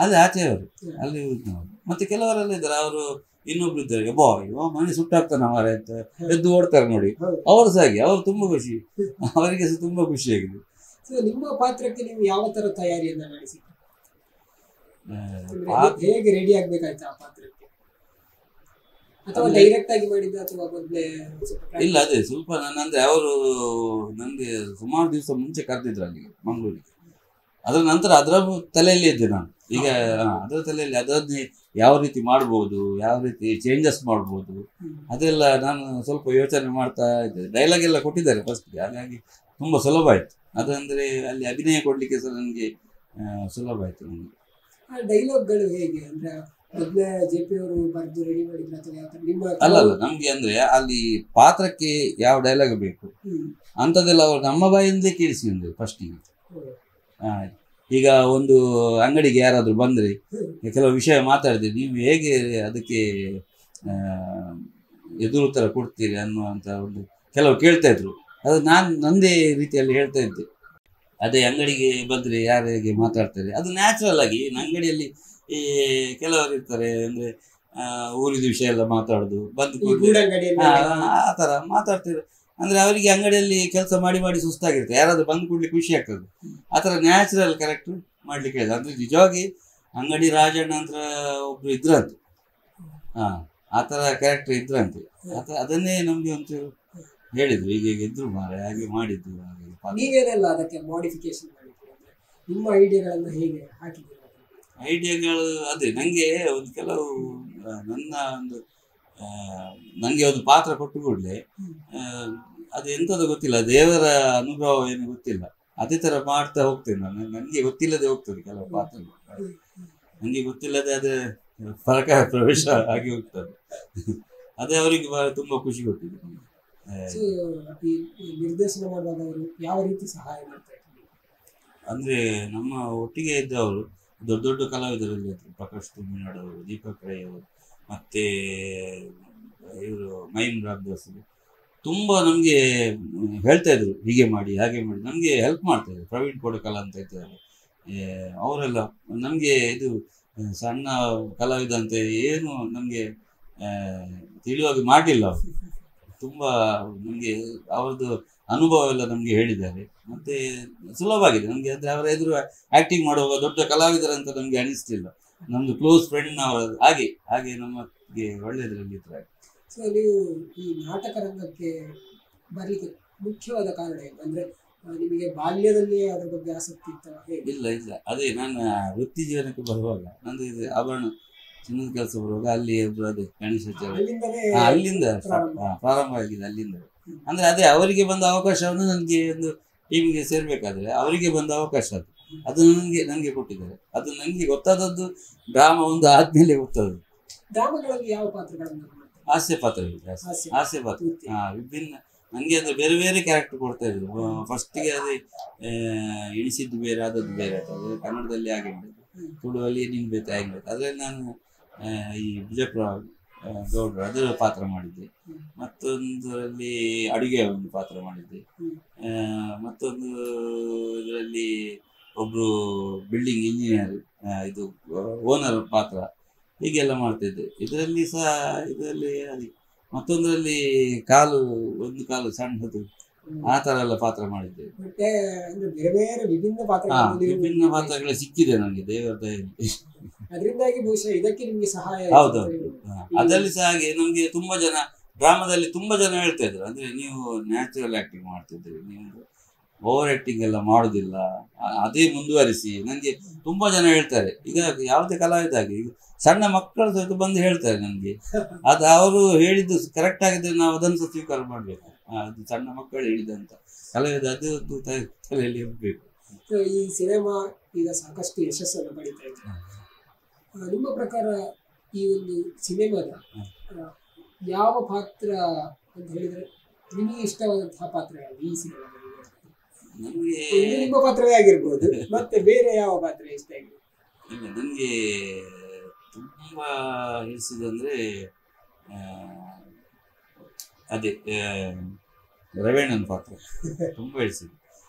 ಅದೇ ಆಚೆಯವರು ಅಲ್ಲಿ ಊರಿನವರು. ಮತ್ತೆ ಕೆಲವರೆಲ್ಲ ಇದ್ದಾರೆ, ಅವರು ಇನ್ನೊಬ್ರು ಇದ್ದಾರೆ, ಇವ ಮನೆ ಸುಟ್ಟಾಗ್ತಾನೆ ಅವರೇ ಅಂತ ಎದ್ದು ಓಡ್ತಾರೆ ನೋಡಿ. ಅವರು ಸಹ ಹಾಗೆ, ಅವರು ತುಂಬಾ ಖುಷಿ, ಅವರಿಗೆ ಸಹ ತುಂಬಾ ಖುಷಿಯಾಗಿದೆ. ನಿಮ್ಮ ಪಾತ್ರಕ್ಕೆ ನೀವು ಯಾವ ತರ ತಯಾರಿಯನ್ನ ನಡೆಸಿ, ಹೇಗೆ ರೆಡಿ ಆಗ್ಬೇಕಾಯ್ತು ಆ ಪಾತ್ರಕ್ಕೆ? ಅಥವಾ ಡೈರೆಕ್ಟ್ ಆಗಿ ಮಾಡಿದ್ದ ಅಥವಾ ಮೊದಲೇ? ಇಲ್ಲ, ಅದೇ ಸ್ವಲ್ಪ ಅಂದ್ರೆ ಅವರು ನನಗೆ ಸುಮಾರು ದಿವಸ ಮುಂಚೆ ಕರೆದಿದ್ರು ಅಲ್ಲಿಗೆ ಮಂಗಳೂರಿಗೆ. ಅದರ ನಂತರ ಅದರ ತಲೆಯಲ್ಲಿ ಇದ್ದೆ ನಾನು. ಈಗ ಅದರ ತಲೆಯಲ್ಲಿ ಅದನ್ನೇ ಯಾವ ರೀತಿ ಮಾಡ್ಬೋದು, ಯಾವ ರೀತಿ ಚೇಂಜಸ್ ಮಾಡ್ಬೋದು, ಅದೆಲ್ಲ ನಾನು ಸ್ವಲ್ಪ ಯೋಚನೆ ಮಾಡ್ತಾ ಇದ್ದೆ. ಡೈಲಾಗ್ ಎಲ್ಲ ಕೊಟ್ಟಿದ್ದಾರೆ ಫಸ್ಟ್ಗೆ, ಹಾಗಾಗಿ ತುಂಬ ಸುಲಭ ಆಯಿತು. ಅದಂದರೆ ಅಲ್ಲಿ ಅಭಿನಯ ಕೊಡಲಿಕ್ಕೆ ಸಹ ನನಗೆ ಸುಲಭ ಆಯಿತು ನನಗೆ. ಆ ಡೈಲಾಗ್ಗಳು ಹೇಗೆ ಅಂದರೆ ಮೊದಲೇ ಜೆ ಪಿ ಅವರು ಬರೆದು ರೆಡಿ ಮಾಡಿದ್ರು ಅಥವಾ ಯಾವ ಥರ ನಿಮ್ಮ? ಅಲ್ಲ, ನಮಗೆ ಅಂದರೆ ಅಲ್ಲಿ ಪಾತ್ರಕ್ಕೆ ಯಾವ ಡೈಲಾಗ್ ಬೇಕು ಅಂಥದ್ದೆಲ್ಲ ಅವರು ನಮ್ಮ ಬಾಯಿಂದಲೇ ಕೇಳಿಸಿದ್ರು ಫಸ್ಟಿಗೆ. ಈಗ ಒಂದು ಅಂಗಡಿಗೆ ಯಾರಾದರೂ ಬಂದರೆ ಕೆಲವು ವಿಷಯ ಮಾತಾಡಿದ್ರೆ ನೀವು ಹೇಗೆ ಅದಕ್ಕೆ ಎದುರು ಉತ್ತರ ಕೊಡ್ತೀರಿ ಅನ್ನುವಂಥ ಒಂದು ಕೆಲವು ಕೇಳ್ತಾ ಇದ್ರು. ಅದು ನಾನು ನನ್ನದೇ ರೀತಿಯಲ್ಲಿ ಹೇಳ್ತಾ ಇದ್ದೆ. ಅದೇ ಅಂಗಡಿಗೆ ಬಂದರೆ ಯಾರು ಹೇಗೆ ಮಾತಾಡ್ತಾರೆ ಅದು ನ್ಯಾಚುರಲ್ ಆಗಿ. ಅಂಗಡಿಯಲ್ಲಿ ಈ ಕೆಲವರು ಇರ್ತಾರೆ ಅಂದರೆ ಊರಿದ ವಿಷಯ ಎಲ್ಲ ಮಾತಾಡೋದು, ಬಂದು ಆ ಥರ ಮಾತಾಡ್ತಾರೆ. ಅಂದರೆ ಅವರಿಗೆ ಅಂಗಡಿಯಲ್ಲಿ ಕೆಲಸ ಮಾಡಿ ಮಾಡಿ ಸುಸ್ತಾಗಿರುತ್ತೆ, ಯಾರಾದರೂ ಬಂದು ಕೂಡಲೇ ಖುಷಿ ಆಗ್ತದೆ. ಆ ಥರ ನ್ಯಾಚುರಲ್ ಕ್ಯಾರೆಕ್ಟರ್ ಮಾಡಲಿಕ್ಕೆ ಹೇಳಿದೆ. ಅಂದರೆ ನಿಜವಾಗಿ ಅಂಗಡಿ ರಾಜಣ್ಣ ಅಂತ ಒಬ್ರು ಇದ್ರಂತೆ, ಆ ಥರ ಕ್ಯಾರೆಕ್ಟರ್ ಇದ್ರಂತೆ. ಅದನ್ನೇ ನಮಗೆ ಒಂಚೂರು ಹೇಳಿದ್ರು, ಈಗ ಇದ್ರು ಮಾರೆ ಹಾಗೆ ಮಾಡಿದ್ದು. ನೀವೇನೆಲ್ಲ ಅದಕ್ಕೆ ಮಾಡಿಫಿಕೇಶನ್ ಮಾಡಿದ್ದೀರಿ, ನಿಮ್ಮ ಐಡಿಯಾಗಳನ್ನು ಹೇಗೆ ಹಾಕಿದ್ದೀರಿ? ಐಡಿಯಾಗಳು ಅದೇ ನನಗೆ ಒಂದು ಕೆಲವು ನನಗೆ ಒಂದು ಪಾತ್ರ ಕೊಟ್ಟು ಕೂಡಲೇ ಅದು ಎಂಥದ್ದು ಗೊತ್ತಿಲ್ಲ, ದೇವರ ಅನುಭವ ಏನು ಗೊತ್ತಿಲ್ಲ, ಅದೇ ಥರ ಮಾಡ್ತಾ ಹೋಗ್ತೇನೆ ನಾನು. ನನಗೆ ಗೊತ್ತಿಲ್ಲದೆ ಹೋಗ್ತದೆ ಕೆಲವು ಪಾತ್ರಗಳು, ನನಗೆ ಗೊತ್ತಿಲ್ಲದೆ ಅದೇ ಪ್ರವೇಶ ಆಗಿ ಹೋಗ್ತದೆ. ಅದೇ ಅವರಿಗೆ ತುಂಬ ಖುಷಿ ಕೊಟ್ಟಿದೆ. ನಿರ್ದೇಶನ ಮಾಡುವಾಗ ಅವರು ಯಾವ ರೀತಿ ಸಹಾಯ ಮಾಡ್ತಾರೆ ಅಂದರೆ ನಮ್ಮ ಒಟ್ಟಿಗೆ ಇದ್ದವರು ದೊಡ್ಡ ದೊಡ್ಡ ಕಲಾವಿದರಲ್ಲಿ ಪ್ರಕಾಶ್ ತುಮ್ಮಿನಾಡ್ ಅವರು, ದೀಪಕ್ ರೈ ಅವರು, ಮತ್ತು ಇವರು ಮೈಮ್ ರಾಮದಾಸ್ ತುಂಬ ನಮಗೆ ಹೇಳ್ತಾ ಇದ್ರು, ಹೀಗೆ ಮಾಡಿ ಹಾಗೆ ಮಾಡಿ ನಮಗೆ ಹೆಲ್ಪ್ ಮಾಡ್ತಾಯಿದ್ರು. ಪ್ರವೀಣ್ ಕೋಡಕಲ ಅಂತ ಇದ್ದಾರೆ, ಅವರೆಲ್ಲ ನಮಗೆ ಇದು ಸಣ್ಣ ಕಲಾವಿದ ಅಂತ ಏನು ನಮಗೆ ತಿಳಿಯುವಾಗಿ ಮಾಡಲಿಲ್ಲ. ಅವರು ತುಂಬ ನಮಗೆ ಅವ್ರದ್ದು ಅನುಭವ ಎಲ್ಲ ನಮಗೆ ಹೇಳಿದ್ದಾರೆ. ಮತ್ತು ಸುಲಭ ಆಗಿದೆ ನಮಗೆ. ಅಂದರೆ ಅವರ ಎದುರು ಆ್ಯಕ್ಟಿಂಗ್ ಮಾಡುವಾಗ ದೊಡ್ಡ ಕಲಾವಿದರಂತ ನಮಗೆ ಅನಿಸ್ತಿಲ್ಲ, ನಮ್ಮದು ಕ್ಲೋಸ್ ಫ್ರೆಂಡ್ ಅವರು. ಹಾಗೆ ನಮಗೆ ಒಳ್ಳೆಯದರಲ್ಲಿ ಇದ್ದಾರೆ. ಸೊ ನೀವು ಈ ನಾಟಕ ರಂಗಕ್ಕೆ ಬರಲಿಕ್ಕೆ ಮುಖ್ಯವಾದ ಕಾರಣ ಏನು? ಅಂದರೆ ನಿಮಗೆ ಬಾಲ್ಯದಲ್ಲಿ ಅದ್ರ ಬಗ್ಗೆ ಆಸಕ್ತಿ ಇತ್ತ? ಇಲ್ಲ ಇಲ್ಲ, ಅದೇ ನನ್ನ ವೃತ್ತಿ ಜೀವನಕ್ಕೆ ಬರುವಾಗ ನಂದು ಇದು ಆಭರಣ ಚಿನ್ನದ ಕೆಲಸ ಬರುವಾಗ ಅಲ್ಲಿ ಒಬ್ರು ಅದೇ ಗಣೇಶಾಚಾರ್ಯ ಅಲ್ಲಿಂದ ಪ್ರಾರಂಭ ಆಗಿದೆ. ಅಲ್ಲಿಂದ ಅಂದ್ರೆ ಅದೇ ಅವರಿಗೆ ಬಂದ ಅವಕಾಶವನ್ನು ನನಗೆ ಒಂದು ಟೀಮಿಗೆ ಸೇರ್ಬೇಕಾದ್ರೆ ಅವರಿಗೆ ಬಂದ ಅವಕಾಶ ಅದು ನನಗೆ ಕೊಟ್ಟಿದ್ದಾರೆ. ಅದು ನನಗೆ ಗೊತ್ತಾದದ್ದು ಡ್ರಾಮಾ ಒಂದು ಆದ್ಮೇಲೆ ಗೊತ್ತಾದದ್ದು. ಡ್ರಾಮಾಗಳಲ್ಲಿ ಯಾವ ಪಾತ್ರಗಳನ್ನು? ಹಾಸ್ಯ ಪಾತ್ರಗಳಿದೆ, ಹಾಸ್ಯ ಪಾತ್ರ ವಿಭಿನ್ನ. ನನಗೆ ಅಂದ್ರೆ ಬೇರೆ ಬೇರೆ ಕ್ಯಾರೆಕ್ಟರ್ ಕೊಡ್ತಾ ಇದ್ರು. ಫಸ್ಟಿಗೆ ಅದೇ ಎಣಿಸಿದ್ದು ಬೇರೆ ಆದದ್ದು ಬೇರೆ ಆಗ್ತದೆ. ಕನ್ನಡದಲ್ಲಿ ಹಾಗೆ ಮಾಡಿದ್ದು, ತುಳುವಲ್ಲಿ ನೀನು ಬೇಕು ಹಾಗೆ ಬೇಕು. ಅದರಲ್ಲಿ ನಾನು ಈ ವಿಜಯಪುರ ಗೌಡ್ರು ಅದರ ಪಾತ್ರ ಮಾಡಿದ್ದೆ. ಮತ್ತೊಂದರಲ್ಲಿ ಅಡುಗೆ ಒಂದು ಪಾತ್ರ ಮಾಡಿದ್ದೆ. ಮತ್ತೊಂದು ಇದರಲ್ಲಿ ಒಬ್ರು ಬಿಲ್ಡಿಂಗ್ ಇಂಜಿನಿಯರ್ ಇದು ಓನರ್ ಪಾತ್ರ, ಹೀಗೆಲ್ಲ ಮಾಡ್ತಿದ್ದೆ. ಇದರಲ್ಲಿ ಸಹ ಇದರಲ್ಲಿ ಅದೇ ಮತ್ತೊಂದರಲ್ಲಿ ಒಂದು ಕಾಲು ಸಣ್ಣದು ಆ ತರ ಎಲ್ಲ ಪಾತ್ರ ಮಾಡಿದ್ದೆ. ವಿಭಿನ್ನ ಪಾತ್ರಗಳು ಸಿಕ್ಕಿದೆ ನನಗೆ ದೇವರ ದಯೆಯಲ್ಲಿ. ಅದರಿಂದಾಗಿ ಬಹುಶಃ ಇದಕ್ಕೆ ನಿಮಗೆ ಸಹಾಯ. ಹೌದೌದು, ಅದರಲ್ಲಿ ಸಹ ಹಾಗೆ ನಮ್ಗೆ ತುಂಬಾ ಜನ ಡ್ರಾಮಾದಲ್ಲಿ ತುಂಬಾ ಜನ ಹೇಳ್ತಾ ಇದ್ರು, ಅಂದ್ರೆ ನೀವು ನ್ಯಾಚುರಲ್ ಆಕ್ಟಿಂಗ್ ಮಾಡ್ತಿದ್ರಿ, ನೀವು ಓವರ್ ಆಕ್ಟಿಂಗ್ ಎಲ್ಲ ಮಾಡುದಿಲ್ಲ, ಅದೇ ಮುಂದುವರಿಸಿ. ನನಗೆ ತುಂಬಾ ಜನ ಹೇಳ್ತಾರೆ. ಈಗ ಯಾವುದೇ ಕಲಾವಿದಾಗಿ ಈಗ ಸಣ್ಣ ಮಕ್ಕಳು ಸಹಿತ ಬಂದು ಹೇಳ್ತಾರೆ ನನಗೆ, ಅದು ಅವರು ಹೇಳಿದ್ದು ಕರೆಕ್ಟ್ ಆಗಿದ್ರೆ ನಾವು ಅದನ್ನು ಸಹ ಸ್ವೀಕಾರ ಮಾಡ್ಬೇಕು. ಅದು ಸಣ್ಣ ಮಕ್ಕಳು ಹೇಳಿದಂತ ಕಲಾವಿದ ಅದು ಒಂದು ತಲೆಯಲ್ಲಿ ಇರಬೇಕು. ಈ ಸಿನಿಮಾ ಈಗ ಸಾಕಷ್ಟು ಯಶಸ್ಸನ್ನು ಪಡಿತಾ ಇದೆ. ನಿಮ್ಮ ಪ್ರಕಾರ ಈ ಒಂದು ಸಿನಿಮಾದ ಯಾವ ಪಾತ್ರ ಅಂತ ಹೇಳಿದ್ರೆ ನಿಮಗೆ ಇಷ್ಟವಾದಂತಹ ಪಾತ್ರ ಯಾವುದು ಈ ಸಿನಿಮಾದಲ್ಲಿ? ನನಗೆ ನಿಮ್ಮ ಪಾತ್ರವೇ ಆಗಿರ್ಬೋದು, ಮತ್ತೆ ಬೇರೆ ಯಾವ ಪಾತ್ರ ಇಷ್ಟ ಆಗಿದೆ? ಇಲ್ಲ, ನನಗೆ ತುಂಬಾ ಹಿಡಿಸಿದಂದ್ರೆ ಅದೇ ರವೀಣನ್ ಪಾತ್ರ ತುಂಬಾ ಹಿಡಿಸಿದೆ.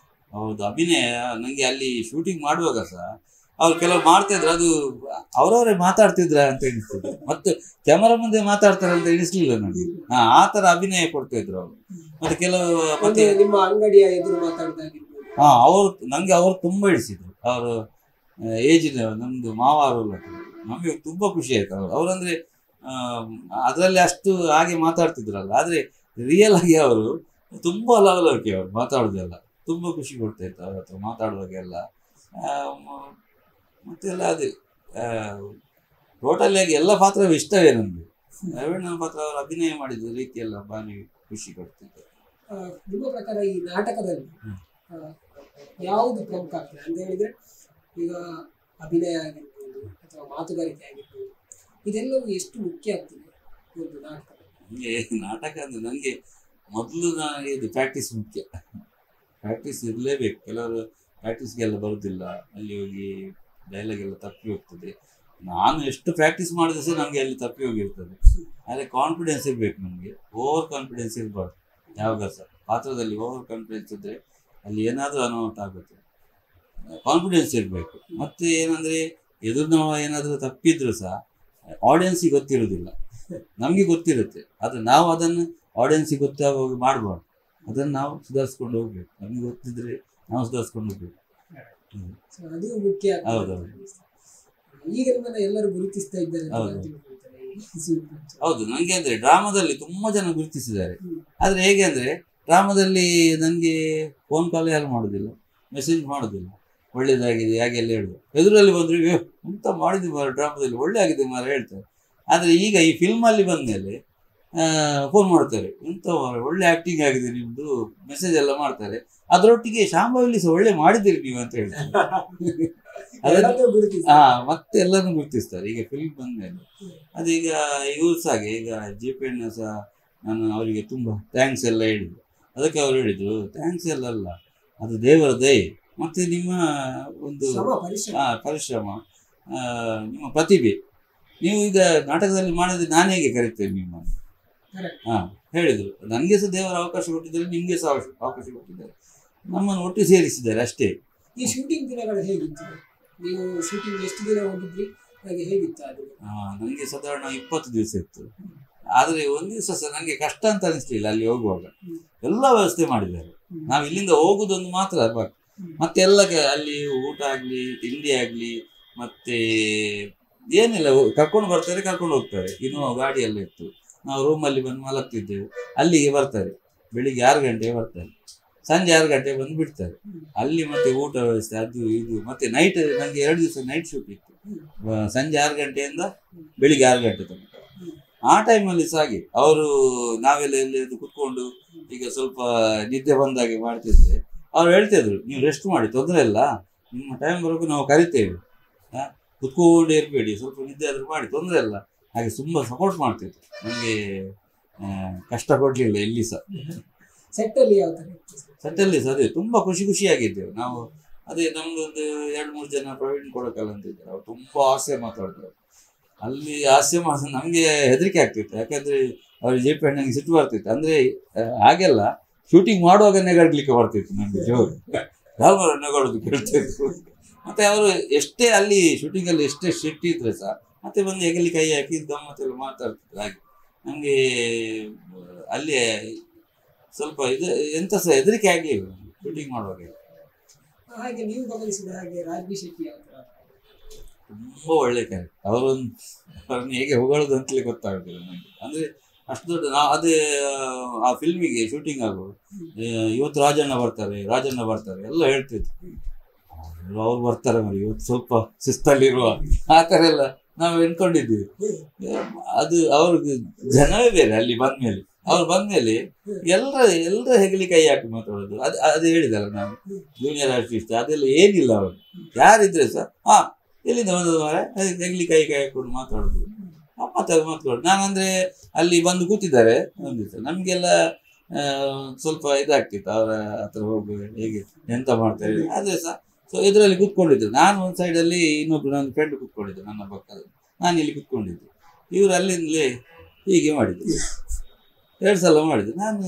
ಹೌದು, ಅಭಿನಯ ನನಗೆ ಅಲ್ಲಿ ಶೂಟಿಂಗ್ ಮಾಡುವಾಗ ಸಹ ಅವ್ರು ಕೆಲವು ಮಾಡ್ತಾ ಇದ್ರು, ಅದು ಅವರವರೇ ಮಾತಾಡ್ತಿದ್ರ ಅಂತ ಎಣಿಸ್ತದೆ. ಮತ್ತೆ ಕ್ಯಾಮರಾ ಮುಂದೆ ಮಾತಾಡ್ತಾರೆ ಅಂತ ಎಣಿಸ್ಲಿಲ್ಲ ನನಗೆ. ಆ ತರ ಅಭಿನಯ ಕೊಡ್ತಾ ಇದ್ರು ಅವರು. ಮತ್ತೆ ಕೆಲವು ಮತ್ತೆ ನಿಮ್ಮ ಅಂಗಡಿಯ ಎದುರು ಮಾತಾಡಿದಾಗಿರ್ಬೋದು. ನಂಗೆ ಅವ್ರು ತುಂಬಾ ಹಿಡಿಸಿದ್ರು. ಅವರು ಏಜಿನ ನಮ್ದು ಮಾವಾರು ನಮಗೆ ತುಂಬಾ ಖುಷಿ ಆಯ್ತು. ಅವರಂದ್ರೆ ಅದರಲ್ಲಿ ಅಷ್ಟು ಹಾಗೆ ಮಾತಾಡ್ತಿದ್ರಲ್ಲ, ಆದ್ರೆ ರಿಯಲ್ ಆಗಿ ಅವರು ತುಂಬಾ ಲವಲವಿಕೆ. ಅವ್ರು ಮಾತಾಡೋದೆಲ್ಲ ತುಂಬಾ ಖುಷಿ ಕೊಡ್ತಾ ಇತ್ತು ಅವ್ರ ಹತ್ರ ಮಾತಾಡುವಾಗೆಲ್ಲ. ಮತ್ತೆಲ್ಲ ಅದೇ ಟೋಟಲಿ ಆಗಿ ಎಲ್ಲ ಪಾತ್ರವೂ ಇಷ್ಟವೇ ನನಗೆ. ರವೀಣ ಪಾತ್ರ ಅವರು ಅಭಿನಯ ಮಾಡಿದ ರೀತಿ ಎಲ್ಲ ಬಾರಿ ಖುಷಿ ಕೊಡ್ತಿದ್ದೆ. ನಿಮ್ಮ ಪ್ರಕಾರ ಈ ನಾಟಕದಲ್ಲಿ ಯಾವುದು ಪ್ರಮುಖ ಆಗ್ತದೆ ಅಂತ ಹೇಳಿದ್ರೆ, ಈಗ ಅಭಿನಯ ಆಗಿರ್ಬೋದು ಅಥವಾ ಮಾತುಗಾರಿಕೆ ಆಗಿರ್ಬೋದು, ಇದೆಲ್ಲವೂ ಎಷ್ಟು ಮುಖ್ಯ ಆಗ್ತದೆ ಒಂದು ನಾಟಕ? ನಾಟಕ ಅಂದ್ರೆ ನನಗೆ ಮೊದಲು ನನಗೆ ಇದು ಪ್ರಾಕ್ಟೀಸ್ ಮುಖ್ಯ. ಪ್ರಾಕ್ಟೀಸ್ ಇರಲೇಬೇಕು. ಕೆಲವರು ಪ್ರಾಕ್ಟೀಸ್ಗೆಲ್ಲ ಬರುವುದಿಲ್ಲ, ಅಲ್ಲಿ ಹೋಗಿ ಡೈಲಾಗ್ ಎಲ್ಲ ತಪ್ಪಿ ಹೋಗ್ತದೆ. ನಾನು ಎಷ್ಟು ಪ್ರಾಕ್ಟೀಸ್ ಮಾಡಿದ್ರೆ ಸಹ ನಮಗೆ ಅಲ್ಲಿ ತಪ್ಪಿ ಹೋಗಿರ್ತದೆ. ಆದರೆ ಕಾನ್ಫಿಡೆನ್ಸ್ ಇರಬೇಕು ನಮಗೆ, ಓವರ್ ಕಾನ್ಫಿಡೆನ್ಸ್ ಇರಬಾರ್ದು. ಯಾವಾಗ ಸಹ ಪಾತ್ರದಲ್ಲಿ ಓವರ್ ಕಾನ್ಫಿಡೆನ್ಸ್ ಇದ್ದರೆ ಅಲ್ಲಿ ಏನಾದರೂ ಅನಾಹುತ ಆಗುತ್ತೆ. ಕಾನ್ಫಿಡೆನ್ಸ್ ಇರಬೇಕು. ಮತ್ತೆ ಏನಂದರೆ ಎದುರಿನವ ಏನಾದರೂ ತಪ್ಪಿದ್ರು ಸಹ ಆಡಿಯನ್ಸಿಗೆ ಗೊತ್ತಿರೋದಿಲ್ಲ, ನಮಗೆ ಗೊತ್ತಿರುತ್ತೆ. ಆದರೆ ನಾವು ಅದನ್ನು ಆಡಿಯನ್ಸಿಗೆ ಗೊತ್ತಾಗೋಗಿ ಮಾಡಬಾರ್ದು. ಅದನ್ನು ನಾವು ಸುಧಾರಿಸ್ಕೊಂಡು ಹೋಗ್ಬೇಕು. ನಮಗೆ ಗೊತ್ತಿದ್ರೆ ನಾವು ಸುಧಾರಿಸ್ಕೊಂಡು ಹೋಗ್ಬೇಕು. ಅದು ಮುಖ್ಯ. ಹೌದೌದು, ಈಗ ನಿಮ್ಮನ್ನ ಎಲ್ಲರೂ ಗುರುತಿಸ್ತಾ ಇದ್ದಾರೆ. ಹೌದು. ನನಗೆ ಅಂದ್ರೆ ಡ್ರಾಮಾದಲ್ಲಿ ತುಂಬಾ ಜನ ಗುರುತಿಸಿದ್ದಾರೆ. ಆದ್ರೆ ಹೇಗೆ ಅಂದ್ರೆ ಡ್ರಾಮಾದಲ್ಲಿ ನನಗೆ ಫೋನ್ ಕಾಲ್ ಯಾರು ಮಾಡೋದಿಲ್ಲ, ಮೆಸೇಜ್ ಮಾಡೋದಿಲ್ಲ. ಒಳ್ಳೇದಾಗಿದೆ ಹಾಗೆಲ್ಲ ಹೇಳುದು. ಎದುರಲ್ಲಿ ಬಂದ್ರೆ ಎಂತ ಮಾಡಿದ್ವಿ ಮಾರ ಡ್ರಾಮಾದಲ್ಲಿ, ಒಳ್ಳೆ ಆಗಿದೆ ಮಾರ ಹೇಳ್ತಾರೆ. ಆದ್ರೆ ಈಗ ಈ ಫಿಲ್ಮಲ್ಲಿ ಬಂದ್ಮೇಲೆ ಫೋನ್ ಮಾಡ್ತಾರೆ, ಎಂತ ಒಳ್ಳೆ ಆಕ್ಟಿಂಗ್ ಆಗಿದೆ ನಿಮ್ದು, ಮೆಸೇಜ್ ಎಲ್ಲ ಮಾಡ್ತಾರೆ. ಅದರೊಟ್ಟಿಗೆ ಶಾಂಭವಿಲಿ ಸಹ ಒಳ್ಳೆ ಮಾಡಿದ್ದೀರಿ ನೀವು ಅಂತ ಹೇಳ್ತಾರೆ. ಮತ್ತೆ ಎಲ್ಲರೂ ಗುರುತಿಸ್ತಾರೆ ಈಗ ಫಿಲ್ಮ್ ಬಂದ್ಮೇಲೆ. ಅದೀಗ ಇವ್ರು ಸಹ ಹಾಗೆ, ಈಗ JP ಸಹ ನಾನು ಅವರಿಗೆ ತುಂಬಾ ಥ್ಯಾಂಕ್ಸ್ ಎಲ್ಲ ಹೇಳಿದ್ರು. ಅದಕ್ಕೆ ಅವ್ರು ಹೇಳಿದ್ರು, ಥ್ಯಾಂಕ್ಸ್ ಎಲ್ಲ ಅಲ್ಲ, ಅದು ದೇವರ ದಯೆ, ಮತ್ತೆ ನಿಮ್ಮ ಒಂದು ಪರಿಶ್ರಮ, ನಿಮ್ಮ ಪ್ರತಿಭೆ. ನೀವು ಈಗ ನಾಟಕದಲ್ಲಿ ಮಾಡಿದ್ರೆ ನಾನು ಹೇಗೆ ಕರಿತೇನೆ ನಿಮ್ಮನ್ನು? ಹೇಳಿದ್ರು. ನನಗೆ ಸಹ ದೇವರ ಅವಕಾಶ ಕೊಟ್ಟಿದ್ದಾರೆ, ನಿಮ್ಗೆ ಸಹ ಅವಕಾಶ ಕೊಟ್ಟಿದ್ದಾರೆ, ನಮ್ಮನ್ನು ಒಟ್ಟು ಸೇರಿಸಿದ್ದಾರೆ ಅಷ್ಟೇ. ಈ ಶೂಟಿಂಗ್ ದಿನಗಳು ಹೇಗಿತ್ತು? ನೀವು ಶೂಟಿಂಗ್ ಎಷ್ಟು ದಿನ ಹೋಗಿದ್ರಿ, ಹಾಗೆ ಹೇಗಿತ್ತು ಅದು? ನನಗೆ ಸಾಧಾರಣ 20 ದಿವಸ ಇತ್ತು. ಆದರೆ ಒಂದು ದಿವಸ ಸಹ ನನಗೆ ಕಷ್ಟ ಅಂತ ಅನಿಸ್ಲಿಲ್ಲ. ಅಲ್ಲಿ ಹೋಗುವಾಗ ಎಲ್ಲ ವ್ಯವಸ್ಥೆ ಮಾಡಿದ್ದಾರೆ. ನಾವು ಇಲ್ಲಿಂದ ಹೋಗುದೊಂದು ಮಾತ್ರ ಬಾಕಿ. ಮತ್ತೆ ಎಲ್ಲ ಅಲ್ಲಿ ಊಟ ಆಗಲಿ, ತಿಂಡಿ ಆಗಲಿ, ಮತ್ತೆ ಏನಿಲ್ಲ, ಕರ್ಕೊಂಡು ಬರ್ತಾರೆ, ಕರ್ಕೊಂಡು ಹೋಗ್ತಾರೆ. ಇನ್ನೂ ಗಾಡಿ ಎಲ್ಲ ಇತ್ತು. ನಾವು ರೂಮಲ್ಲಿ ಬಂದು ಮಲಗ್ತಿದ್ದೆವು. ಅಲ್ಲಿಗೆ ಬರ್ತಾರೆ, ಬೆಳಿಗ್ಗೆ 6 ಗಂಟೆಗೆ ಬರ್ತಾರೆ. ಸಂಜೆ 6 ಗಂಟೆಗೆ ಬಂದು ಬಿಡ್ತಾರೆ. ಅಲ್ಲಿ ಮತ್ತೆ ಊಟ ವ್ಯವಸ್ಥೆ ಅದು ಇದು ಮತ್ತೆ ನೈಟ್. ನನಗೆ 2 ದಿವಸ ನೈಟ್ ಶೂಟ್ ಇತ್ತು, ಸಂಜೆ 6 ಗಂಟೆಯಿಂದ ಬೆಳಿಗ್ಗೆ 6 ಗಂಟೆ ತನಕ. ಆ ಟೈಮಲ್ಲಿ ಸಹ ಹಾಗೆ ಅವರು ನಾವೆಲ್ಲ ಎಲ್ಲಿ ಕುತ್ಕೊಂಡು ಈಗ ಸ್ವಲ್ಪ ನಿದ್ದೆ ಬಂದಾಗೆ ಮಾಡ್ತಿದ್ರೆ ಅವ್ರು ಹೇಳ್ತಿದ್ರು, ನೀವು ರೆಸ್ಟ್ ಮಾಡಿ, ತೊಂದರೆ ಇಲ್ಲ, ನಿಮ್ಮ ಟೈಮ್ ಬರೋಕು ನಾವು ಕರಿತೇವೆ, ಕುತ್ಕೊಂಡೇ ಇರಬೇಡಿ, ಸ್ವಲ್ಪ ನಿದ್ದೆ ಆದ್ರೂ ಮಾಡಿ, ತೊಂದರೆ ಇಲ್ಲ. ಹಾಗೆ ತುಂಬ ಸಪೋರ್ಟ್ ಮಾಡ್ತಿದ್ರು, ನಮಗೆ ಕಷ್ಟ ಕೊಡ್ಲಿಲ್ಲ ಎಲ್ಲಿ ಸಹ. ಸೆಟ್ಟಲ್ಲಿ ಯಾವ ಥರ ಇತ್ತು? ಸೆಟ್ಟಲ್ಲಿ ಸಹ ಅದೇ ತುಂಬ ಖುಷಿಯಾಗಿದ್ದೇವೆ ನಾವು. ಅದೇ ನಮ್ದೊಂದು 2-3 ಜನ ಪ್ರವೀಣ್ ಕೊಡಕಲ್ ಅಂತ ಇದ್ದಾರೆ, ಅವ್ರು ತುಂಬ ಹಾಸ್ಯ ಮಾತಾಡ್ತಾರೆ. ಅಲ್ಲಿ ಹಾಸ್ಯ ನಮಗೆ ಹೆದರಿಕೆ ಆಗ್ತಿತ್ತು, ಯಾಕಂದ್ರೆ ಅವ್ರಿಗೆ ಜೆ ಪಿ ಅಣ್ಣನಿಗೆ ಸಿಟ್ಟು ಬರ್ತಿತ್ತು. ಅಂದ್ರೆ ಹಾಗೆಲ್ಲ ಶೂಟಿಂಗ್ ಮಾಡುವಾಗ ನೆಗಡ್ಲಿಕ್ಕೆ ಬರ್ತಿತ್ತು ನಮ್ಗೆ ಜೋರು, ಯಾವ ನೆಗಡೋದು ಕೇಳ್ತಿತ್ತು. ಮತ್ತೆ ಅವರು ಎಷ್ಟೇ ಅಲ್ಲಿ ಶೂಟಿಂಗ್ ಅಲ್ಲಿ ಎಷ್ಟೇ ಸ್ಟ್ರಿಕ್ಟ್ ಇದ್ರೆ ಸಹ ಮತ್ತೆ ಬಂದು ಹೆಗಲಿ ಕೈ ಹಾಕಿ ಗಮ್ಮತ್ತೆಲ್ಲ ಮಾತಾಡ್ತಿದ್ರು. ಹಾಗೆ ನಮ್ಗೆ ಅಲ್ಲಿ ಸ್ವಲ್ಪ ಇದು ಎಂತ ಸಹ ಹೆದರಿಕೆ ಆಗಲಿಲ್ಲ ಶೂಟಿಂಗ್ ಮಾಡುವಾಗ. ಹಾಗೆ ನೀವು ಗಮನಿಸಿದ ಹಾಗೆ ರಾಜ್ಬಿ ಶೆಟ್ಟಿ ಯಾವ ಥರ? ತುಂಬ ಒಳ್ಳೆ ಕ್ಯಾರೆಕ್ಟರ್. ಅವ್ರನ್ನ ಹೇಗೆ ಹೊಗಳೋದು ಅಂತಲೇ ಗೊತ್ತಾಗುದಿಲ್ಲ ನನಗೆ. ಅಂದ್ರೆ ಅಷ್ಟು ದೊಡ್ಡ ಅದೇ ಆ ಫಿಲ್ಮಿಗೆ ಶೂಟಿಂಗ್ ಆಗೋ ಇವತ್ತು ರಾಜಣ್ಣ ಬರ್ತಾರೆ ಎಲ್ಲ ಹೇಳ್ತಿದ್ರು. ಅವ್ರು ಬರ್ತಾರೆ మరి ಇವತ್ತು ಸ್ವಲ್ಪ ಶಿಸ್ತಲ್ಲಿರುವ ಆ ಥರ ಎಲ್ಲ ನಾವು ಎನ್ಕೊಂಡಿದ್ದೀವಿ. ಅದು ಅವ್ರಿಗೆ ಜನವೇ ಬೇರೆ. ಅಲ್ಲಿ ಬಂದ್ಮೇಲೆ ಅವ್ರು ಬಂದ್ಮೇಲೆ ಎಲ್ಲರ ಹೆಗಲಿ ಕೈ ಹಾಕಿ ಮಾತಾಡೋದು. ಅದು ಹೇಳಿದಲ್ಲ ನಾನು ಜೂನಿಯರ್ ಆರ್ಟಿಸ್ಟ್ ಅದೆಲ್ಲ ಏನಿಲ್ಲ. ಅವರು ಯಾರಿದ್ರೆ ಸಹ ಎಲ್ಲಿಂದ ಬಂದದ್ದು ಮಾರೆ ಹೆಗಲಿ ಕೈ ಹಾಕೊಂಡು ಮಾತಾಡೋದು, ಮಾತಾಡೋದು. ನಾನಂದ್ರೆ ಅಲ್ಲಿ ಬಂದು ಕೂತಿದ್ದಾರೆ ಒಂದು ದಿವಸ, ನಮಗೆಲ್ಲ ಸ್ವಲ್ಪ ಇದಾಗ್ತಿತ್ತು ಅವರ ಹತ್ರ ಹೋಗಿ ಹೇಗೆ ಎಂತ ಮಾಡ್ತಾರೆ. ಅದೇ ಸಹ ಸೊ ಇದರಲ್ಲಿ ಕೂತ್ಕೊಂಡಿದ್ರು. ನಾನು ಒಂದು ಸೈಡಲ್ಲಿ ಇನ್ನೊಬ್ರು ನನ್ನ ಫ್ರೆಂಡ್ ಕೂತ್ಕೊಂಡಿದ್ದೆ ನನ್ನ ಪಕ್ಕದಲ್ಲಿ, ನಾನು ಇಲ್ಲಿ ಕೂತ್ಕೊಂಡಿದ್ದೆ. ಇವರು ಅಲ್ಲಿಂದಲೇ ಹೀಗೆ ಮಾಡಿದ್ರು, 2 ಸಲ ಮಾಡಿದ್ರು. ನಾನು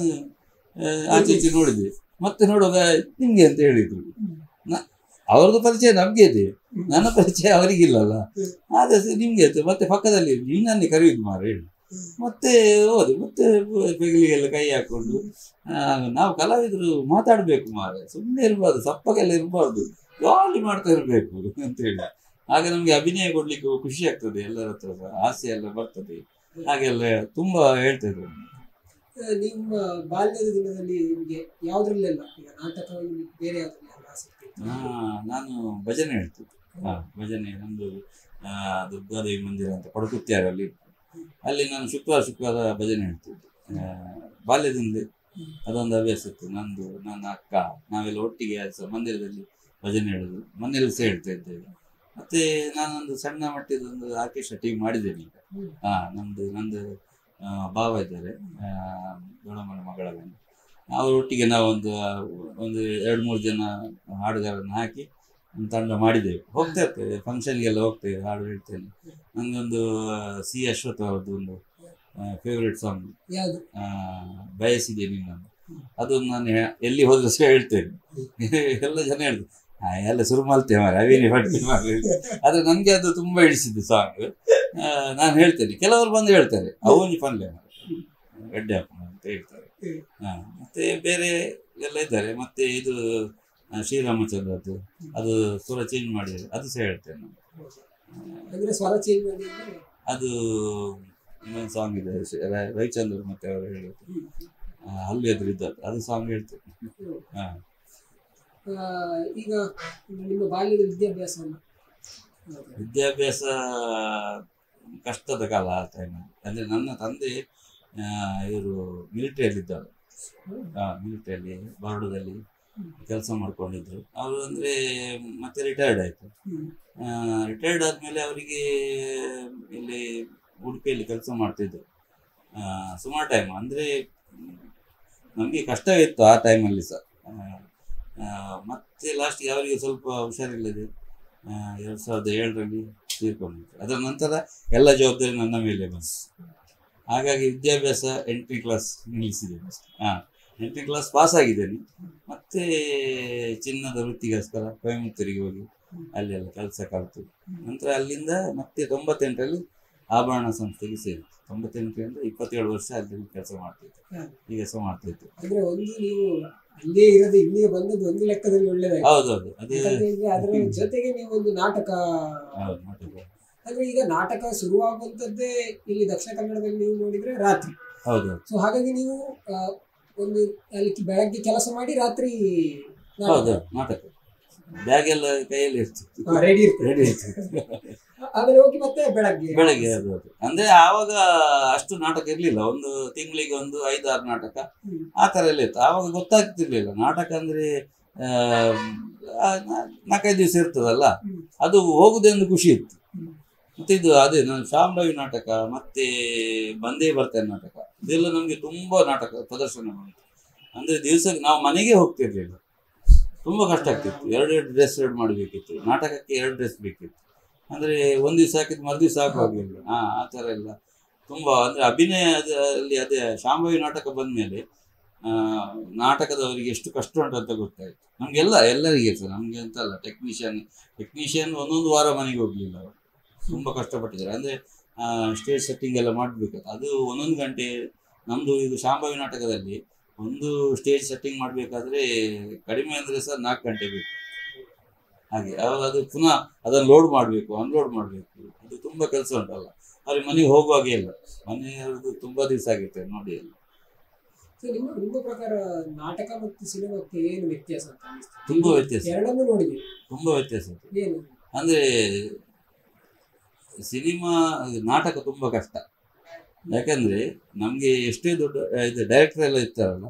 ಆಚೆ ನೋಡಿದ್ದೆ, ಮತ್ತೆ ನೋಡುವಾಗ ನಿಮ್ಗೆ ಅಂತ ಹೇಳಿದ್ರು. ಅವ್ರದ್ದು ಪರಿಚಯ ನಮ್ಗೆ ಇದೆ, ನನ್ನ ಪರಿಚಯ ಅವರಿಗಿಲ್ಲಲ್ಲ. ಆದ್ರೆ ನಿಮ್ಗೆ ಅಂತ ಮತ್ತೆ ಪಕ್ಕದಲ್ಲಿ ನಿನ್ನನ್ನೇ ಕರೆಯುದು ಮಾರ ಹೇಳಿ ಮತ್ತೆ ಹೋದೆ. ಮತ್ತೆ ಬೆಗಲಿಗೆಲ್ಲ ಕೈ ಹಾಕೊಂಡು ನಾವು ಕಲಾವಿದರು ಮಾತಾಡ್ಬೇಕು ಮಾರ, ಸುಮ್ಮನೆ ಇರಬಾರ್ದು, ಸಪ್ಪಗೆಲ್ಲ ಇರಬಾರ್ದು, ಜಾಲಿ ಮಾಡ್ತಾ ಇರ್ಬೇಕು ಅಂತ ಹೇಳಿ. ಆಗ ನಮ್ಗೆ ಅಭಿನಯ ಕೊಡ್ಲಿಕ್ಕೆ ಖುಷಿ ಆಗ್ತದೆ, ಎಲ್ಲರ ಹತ್ರ ಆಸೆ ಎಲ್ಲ ಬರ್ತದೆ. ಹಾಗೆಲ್ಲ ತುಂಬಾ ಹೇಳ್ತಿದ್ರು. ನಿಮ್ಮ ಬಾಲ್ಯದ ದಿನದಲ್ಲಿ ನಿಮಗೆ ಯಾವ್ದ್ರಲ್ಲೆಲ್ಲ ಈಗ ನಾಟಕವಾಗಿ ಬೇರೆ ಯಾವ್ದ್ರಲ್ಲಿ ಆಸಕ್ತಿ ಇತ್ತು? ನಾನು ಭಜನೆ ಹೇಳ್ತಿದ್ದೆ. ಭಜನೆ ನಮ್ದು ದುರ್ಗಾದೇವಿ ಮಂದಿರ ಅಂತ ಪಡುಕುತ್ಯಾರಲ್ಲಿ, ಅಲ್ಲಿ ನಾನು ಶುಕ್ರವಾರ ಭಜನೆ ಹೇಳ್ತಿದ್ದೆ. ಬಾಲ್ಯದಿಂದ ಅದೊಂದು ಹವ್ಯಾಸ ಇತ್ತು ನಂದು. ನನ್ನ ಅಕ್ಕ ನಾವೆಲ್ಲ ಒಟ್ಟಿಗೆ ಮಂದಿರದಲ್ಲಿ ಭಜನೆ ಹೇಳೋದು, ಮನೆಯಲ್ಲಿ ಸಹ ಹೇಳ್ತಾ ಇದ್ದೇವೆ. ಮತ್ತೆ ನಾನೊಂದು ಸಣ್ಣ ಮಟ್ಟದೊಂದು ಆರ್ಕೆಸ್ಟ್ರಾ ಟೀಮ್ ಮಾಡಿದ್ದೇನೆ ಈಗ. ನಂದು ಭಾವ ಇದ್ದಾರೆ, ದೊಡ್ಡಮ್ಮನ ಮಗಳವನು. ಅವರೊಟ್ಟಿಗೆ ನಾವೊಂದು 2-3 ಜನ ಹಾಡುಗಾರನ್ನು ಹಾಕಿ ಒಂದು ತಂಡ ಮಾಡಿದ್ದೇವೆ. ಹೋಗ್ತಾ ಇರ್ತೇವೆ, ಫಂಕ್ಷನ್ಗೆಲ್ಲ ಹೋಗ್ತೇವೆ, ಹಾಡು ಹೇಳ್ತೇನೆ. ನನಗೊಂದು ಸಿ ಅಶ್ವಥ್ ಅವ್ರದ್ದು ಒಂದು ಫೇವ್ರೆಟ್ ಸಾಂಗ್ ಬಯಸಿದೆ ನಿನ್ನನ್ನು, ಅದನ್ನು ನಾನು ಎಲ್ಲಿ ಹೋದ್ರೆ ಸಹ ಹೇಳ್ತೇನೆ. ಎಲ್ಲ ಜನ ಹೇಳ್ತಾರೆ ಎಲ್ಲ ಶುರು ಮಾಡ್ತೇವೆ ಮಾರೆ ಅವೇನೇ ಪಡ್ತೇವೆ ಮಾರೆ. ಆದರೆ ನನಗೆ ಅದು ತುಂಬ ಹಿಡಿಸಿದ್ದು ಸಾಂಗ್. ನಾನು ಹೇಳ್ತೇನೆ, ಕೆಲವರು ಬಂದು ಹೇಳ್ತಾರೆ ಅವನಿ ಪನ್ಲೆ ಗಡ್ಡೆ ಹಾಕೋಣ ಅಂತ ಹೇಳ್ತಾರೆ. ಮತ್ತೆ ಬೇರೆ ಎಲ್ಲ ಇದ್ದಾರೆ. ಮತ್ತೆ ಇದು ಶ್ರೀರಾಮಚಂದ್ರದ್ದು ಅದು ಸ್ವರ ಚೇಂಜ್ ಮಾಡಿದ್ದಾರೆ, ಅದು ಸಹ ಹೇಳ್ತೇನೆ ನಾನು. ಅದು ಇನ್ನೊಂದು ಸಾಂಗ್ ಇದೆ ರವಿಚಂದ್ರ ಮತ್ತೆ ಅವರು ಹೇಳೋದು ಅಲ್ಲಿ ಎದುರು ಇದ್ದದ್ದು, ಅದು ಸಾಂಗ್ ಹೇಳ್ತೇನೆ. ಈಗ ನಿಮ್ಮ ಬಾಲ್ಯದ ವಿದ್ಯಾಭ್ಯಾಸ ಕಷ್ಟದ ಕಾಲ ಆ ಟೈಮಲ್ಲಿ. ಅಂದರೆ ನನ್ನ ತಂದೆ ಇವರು ಮಿಲಿಟರಿಯಲ್ಲಿದ್ದರು, ಮಿಲಿಟರಿಯಲ್ಲಿ ಬರೋಡದಲ್ಲಿ ಕೆಲಸ ಮಾಡ್ಕೊಂಡಿದ್ರು ಅವರು. ಅಂದರೆ ಮತ್ತೆ ರಿಟೈರ್ಡ್ ಆಯಿತು. ರಿಟೈರ್ಡ್ ಆದಮೇಲೆ ಅವರಿಗೆ ಇಲ್ಲಿ ಉಡುಪಿಯಲ್ಲಿ ಕೆಲಸ ಮಾಡ್ತಿದ್ರು ಸುಮಾರು ಟೈಮ್. ಅಂದರೆ ನಮಗೆ ಕಷ್ಟವಿತ್ತು ಆ ಟೈಮಲ್ಲಿ ಸಹ. ಮತ್ತೆ ಲಾಸ್ಟಿಗೆ ಅವರಿಗೆ ಸ್ವಲ್ಪ ಹುಷಾರಿಲ್ಲದೆ 2007ರಲ್ಲಿ ತೀರ್ಕೊಂಡಿದ್ರು. ಅದರ ನಂತರ ಎಲ್ಲ ಜವಾಬ್ದಾರಿ ನನ್ನ ಮೇಲೆ ಬಂತು. ಹಾಗಾಗಿ ವಿದ್ಯಾಭ್ಯಾಸ 8ನೇ ಕ್ಲಾಸ್ ನಿಲ್ಲಿಸಿದ್ದೇನೆ. 8ನೇ ಕ್ಲಾಸ್ ಪಾಸ್ ಆಗಿದ್ದೇನೆ. ಮತ್ತೆ ಚಿನ್ನದ ವೃತ್ತಿಗೋಸ್ಕರ ಕೊಯಮತ್ತೂರಿಗೆ ಹೋಗಿ ಅಲ್ಲೆಲ್ಲ ಕೆಲಸ ಕಲಿತು. ನಂತರ ಅಲ್ಲಿಂದ ಮತ್ತೆ 98ರಲ್ಲಿ ಆಭರಣ ಸಂಸ್ಥೆಗೆ ಸೇರಿತು. 98ರಿಂದ 27 ವರ್ಷ ಅಲ್ಲಿ ಕೆಲಸ ಮಾಡ್ತಿದ್ದೆ, ಈಗ ಸಹ ಮಾಡ್ತಿದ್ದೆ. ಅಂದ್ರೆ ಒಂದು ನೀವು ಅಲ್ಲೇ ಇರೋದು ಇಲ್ಲಿಗೆ ಬಂದದ್ದು ಒಂದು ಲೆಕ್ಕದಲ್ಲಿ ಒಳ್ಳೆದಾಗಿ. ಹೌದೌದು. ಅದೇ ಅದರ ಜೊತೆಗೆ ನೀವು ಒಂದು ನಾಟಕ, ಅಂದ್ರೆ ಈಗ ನಾಟಕ ಶುರುವಾಗುವಂತದ್ದೇ ಇಲ್ಲಿ ದಕ್ಷಿಣ ಕನ್ನಡದಲ್ಲಿ ನೀವು ನೋಡಿದ್ರೆ ರಾತ್ರಿ. ಹೌದೌದು. ಸೊ ಹಾಗಾಗಿ ನೀವು ಒಂದು ಅಲ್ಲಿ ಬೆಳಗ್ಗೆ ಕೆಲಸ ಮಾಡಿ ರಾತ್ರಿ ಹೌದು ನಾಟಕ ಬ್ಯಾಗ್ ಎಲ್ಲ ಕೈಯಲ್ಲಿ ಇರ್ತಿತ್ತು ರೆಡಿ ರೆಡಿ ಇರ್ತಿತ್ತು ಆಮೇಲೆ ಹೋಗಿ ಮತ್ತೆ ಬೆಳಗ್ಗೆ ಅದು ಅಂದ್ರೆ ಆವಾಗ ಅಷ್ಟು ನಾಟಕ ಇರ್ಲಿಲ್ಲ, ಒಂದು ತಿಂಗಳಿಗೆ ಒಂದು 5-6 ನಾಟಕ ಆ ತರ ಎಲ್ಲ ಇತ್ತು. ಆವಾಗ ಗೊತ್ತಾಗ್ತಿರ್ಲಿಲ್ಲ ನಾಟಕ ಅಂದ್ರೆ 4-5 ದಿವಸ ಇರ್ತದಲ್ಲ, ಅದು ಹೋಗುದೊಂದು ಖುಷಿ ಇತ್ತು. ಮತ್ತೆ ಇದು ಅದೇ ನಾನು ಶಾಂಭವಿ ನಾಟಕ ಮತ್ತೆ ಬಂದೇ ಬರ್ತೇನೆ ನಾಟಕ ಇದೆಲ್ಲ ನಮ್ಗೆ ತುಂಬಾ ನಾಟಕ ಪ್ರದರ್ಶನ ಮಾಡಿತ್ತು. ಅಂದ್ರೆ ದಿವಸಕ್ಕೆ ನಾವು ಮನೆಗೆ ಹೋಗ್ತಿರ್ಲಿಲ್ಲ, ತುಂಬಾ ಕಷ್ಟ ಆಗ್ತಿತ್ತು. 2 ಡ್ರೆಸ್ ರೆಡಿ ಮಾಡಬೇಕಿತ್ತು, ನಾಟಕಕ್ಕೆ 2 ಡ್ರೆಸ್ ಬೇಕಿತ್ತು. ಅಂದ್ರೆ ಒಂದ್ ದಿವಸ ಹಾಕಿದ್ ಮರುದಿವಸ ಹಾಕುವಾಗಿಲ್ಲ. ಆ ತರ ಎಲ್ಲ ತುಂಬಾ ಅಂದ್ರೆ ಅಭಿನಯದಲ್ಲಿ ಅದೇ ಶಾಂಭವಿ ನಾಟಕ ಬಂದ್ಮೇಲೆ ನಾಟಕದವರಿಗೆ ಎಷ್ಟು ಕಷ್ಟ ಉಂಟು ಅಂತ ಗೊತ್ತಾಯ್ತು ಎಲ್ಲರಿಗೆ ಸರ್, ನಮ್ಗೆ ಅಂತ ಅಲ್ಲ. ಟೆಕ್ನಿಷಿಯನ್ ಒಂದೊಂದು ವಾರ ಮನೆಗೆ ಹೋಗ್ಲಿಲ್ಲ, ಅವರು ತುಂಬಾ ಕಷ್ಟಪಟ್ಟಿದ್ದಾರೆ. ಅಂದ್ರೆ ಸ್ಟೇಜ್ ಸೆಟ್ಟಿಂಗ್ ಎಲ್ಲ ಮಾಡ್ಬೇಕು, ಅದು 1 ಗಂಟೆ. ನಮ್ದು ಇದು ಶಾಂಭವಿ ನಾಟಕದಲ್ಲಿ ಒಂದು ಸ್ಟೇಜ್ ಸೆಟ್ಟಿಂಗ್ ಮಾಡ್ಬೇಕಾದ್ರೆ ಕಡಿಮೆ ಅಂದ್ರೆ ಸರ್ 4 ಗಂಟೆ ಬೇಕು. ಹಾಗೆ ಅದು ಪುನಃ ಅದನ್ನು ಲೋಡ್ ಮಾಡಬೇಕು, ಅನ್ಲೋಡ್ ಮಾಡಬೇಕು, ಅದು ತುಂಬಾ ಕೆಲಸ ಉಂಟಲ್ಲ. ಅವ್ರಿಗೆ ಮನೆಗೆ ಹೋಗುವಾಗೆ ಇಲ್ಲ, ಮನೆಯವ್ರದ್ದು ತುಂಬಾ ದಿವಸ ಆಗಿರ್ತದೆ ನೋಡಿ ಎಲ್ಲ. ನಿಮ್ಮ ಪ್ರಕಾರ ನಾಟಕ ಮತ್ತು ಸಿನಿಮಾಕ್ಕೆ ಏನು ವ್ಯತ್ಯಾಸ ಅಂತ ಅನಿಸ್ತದೆ? ತುಂಬಾ ವ್ಯತ್ಯಾಸ, ಎರಡನ್ನೂ ನೋಡಿದ್ವಿ, ತುಂಬಾ ವ್ಯತ್ಯಾಸ. ಏನು ಅಂದ್ರೆ ಸಿನಿಮಾ ನಾಟಕ ತುಂಬಾ ಕಷ್ಟ. ಯಾಕಂದ್ರೆ ನಮ್ಗೆ ಎಷ್ಟೇ ದೊಡ್ಡ ಇದು ಡೈರೆಕ್ಟರ್ ಎಲ್ಲ ಇರ್ತಾರಲ್ಲ,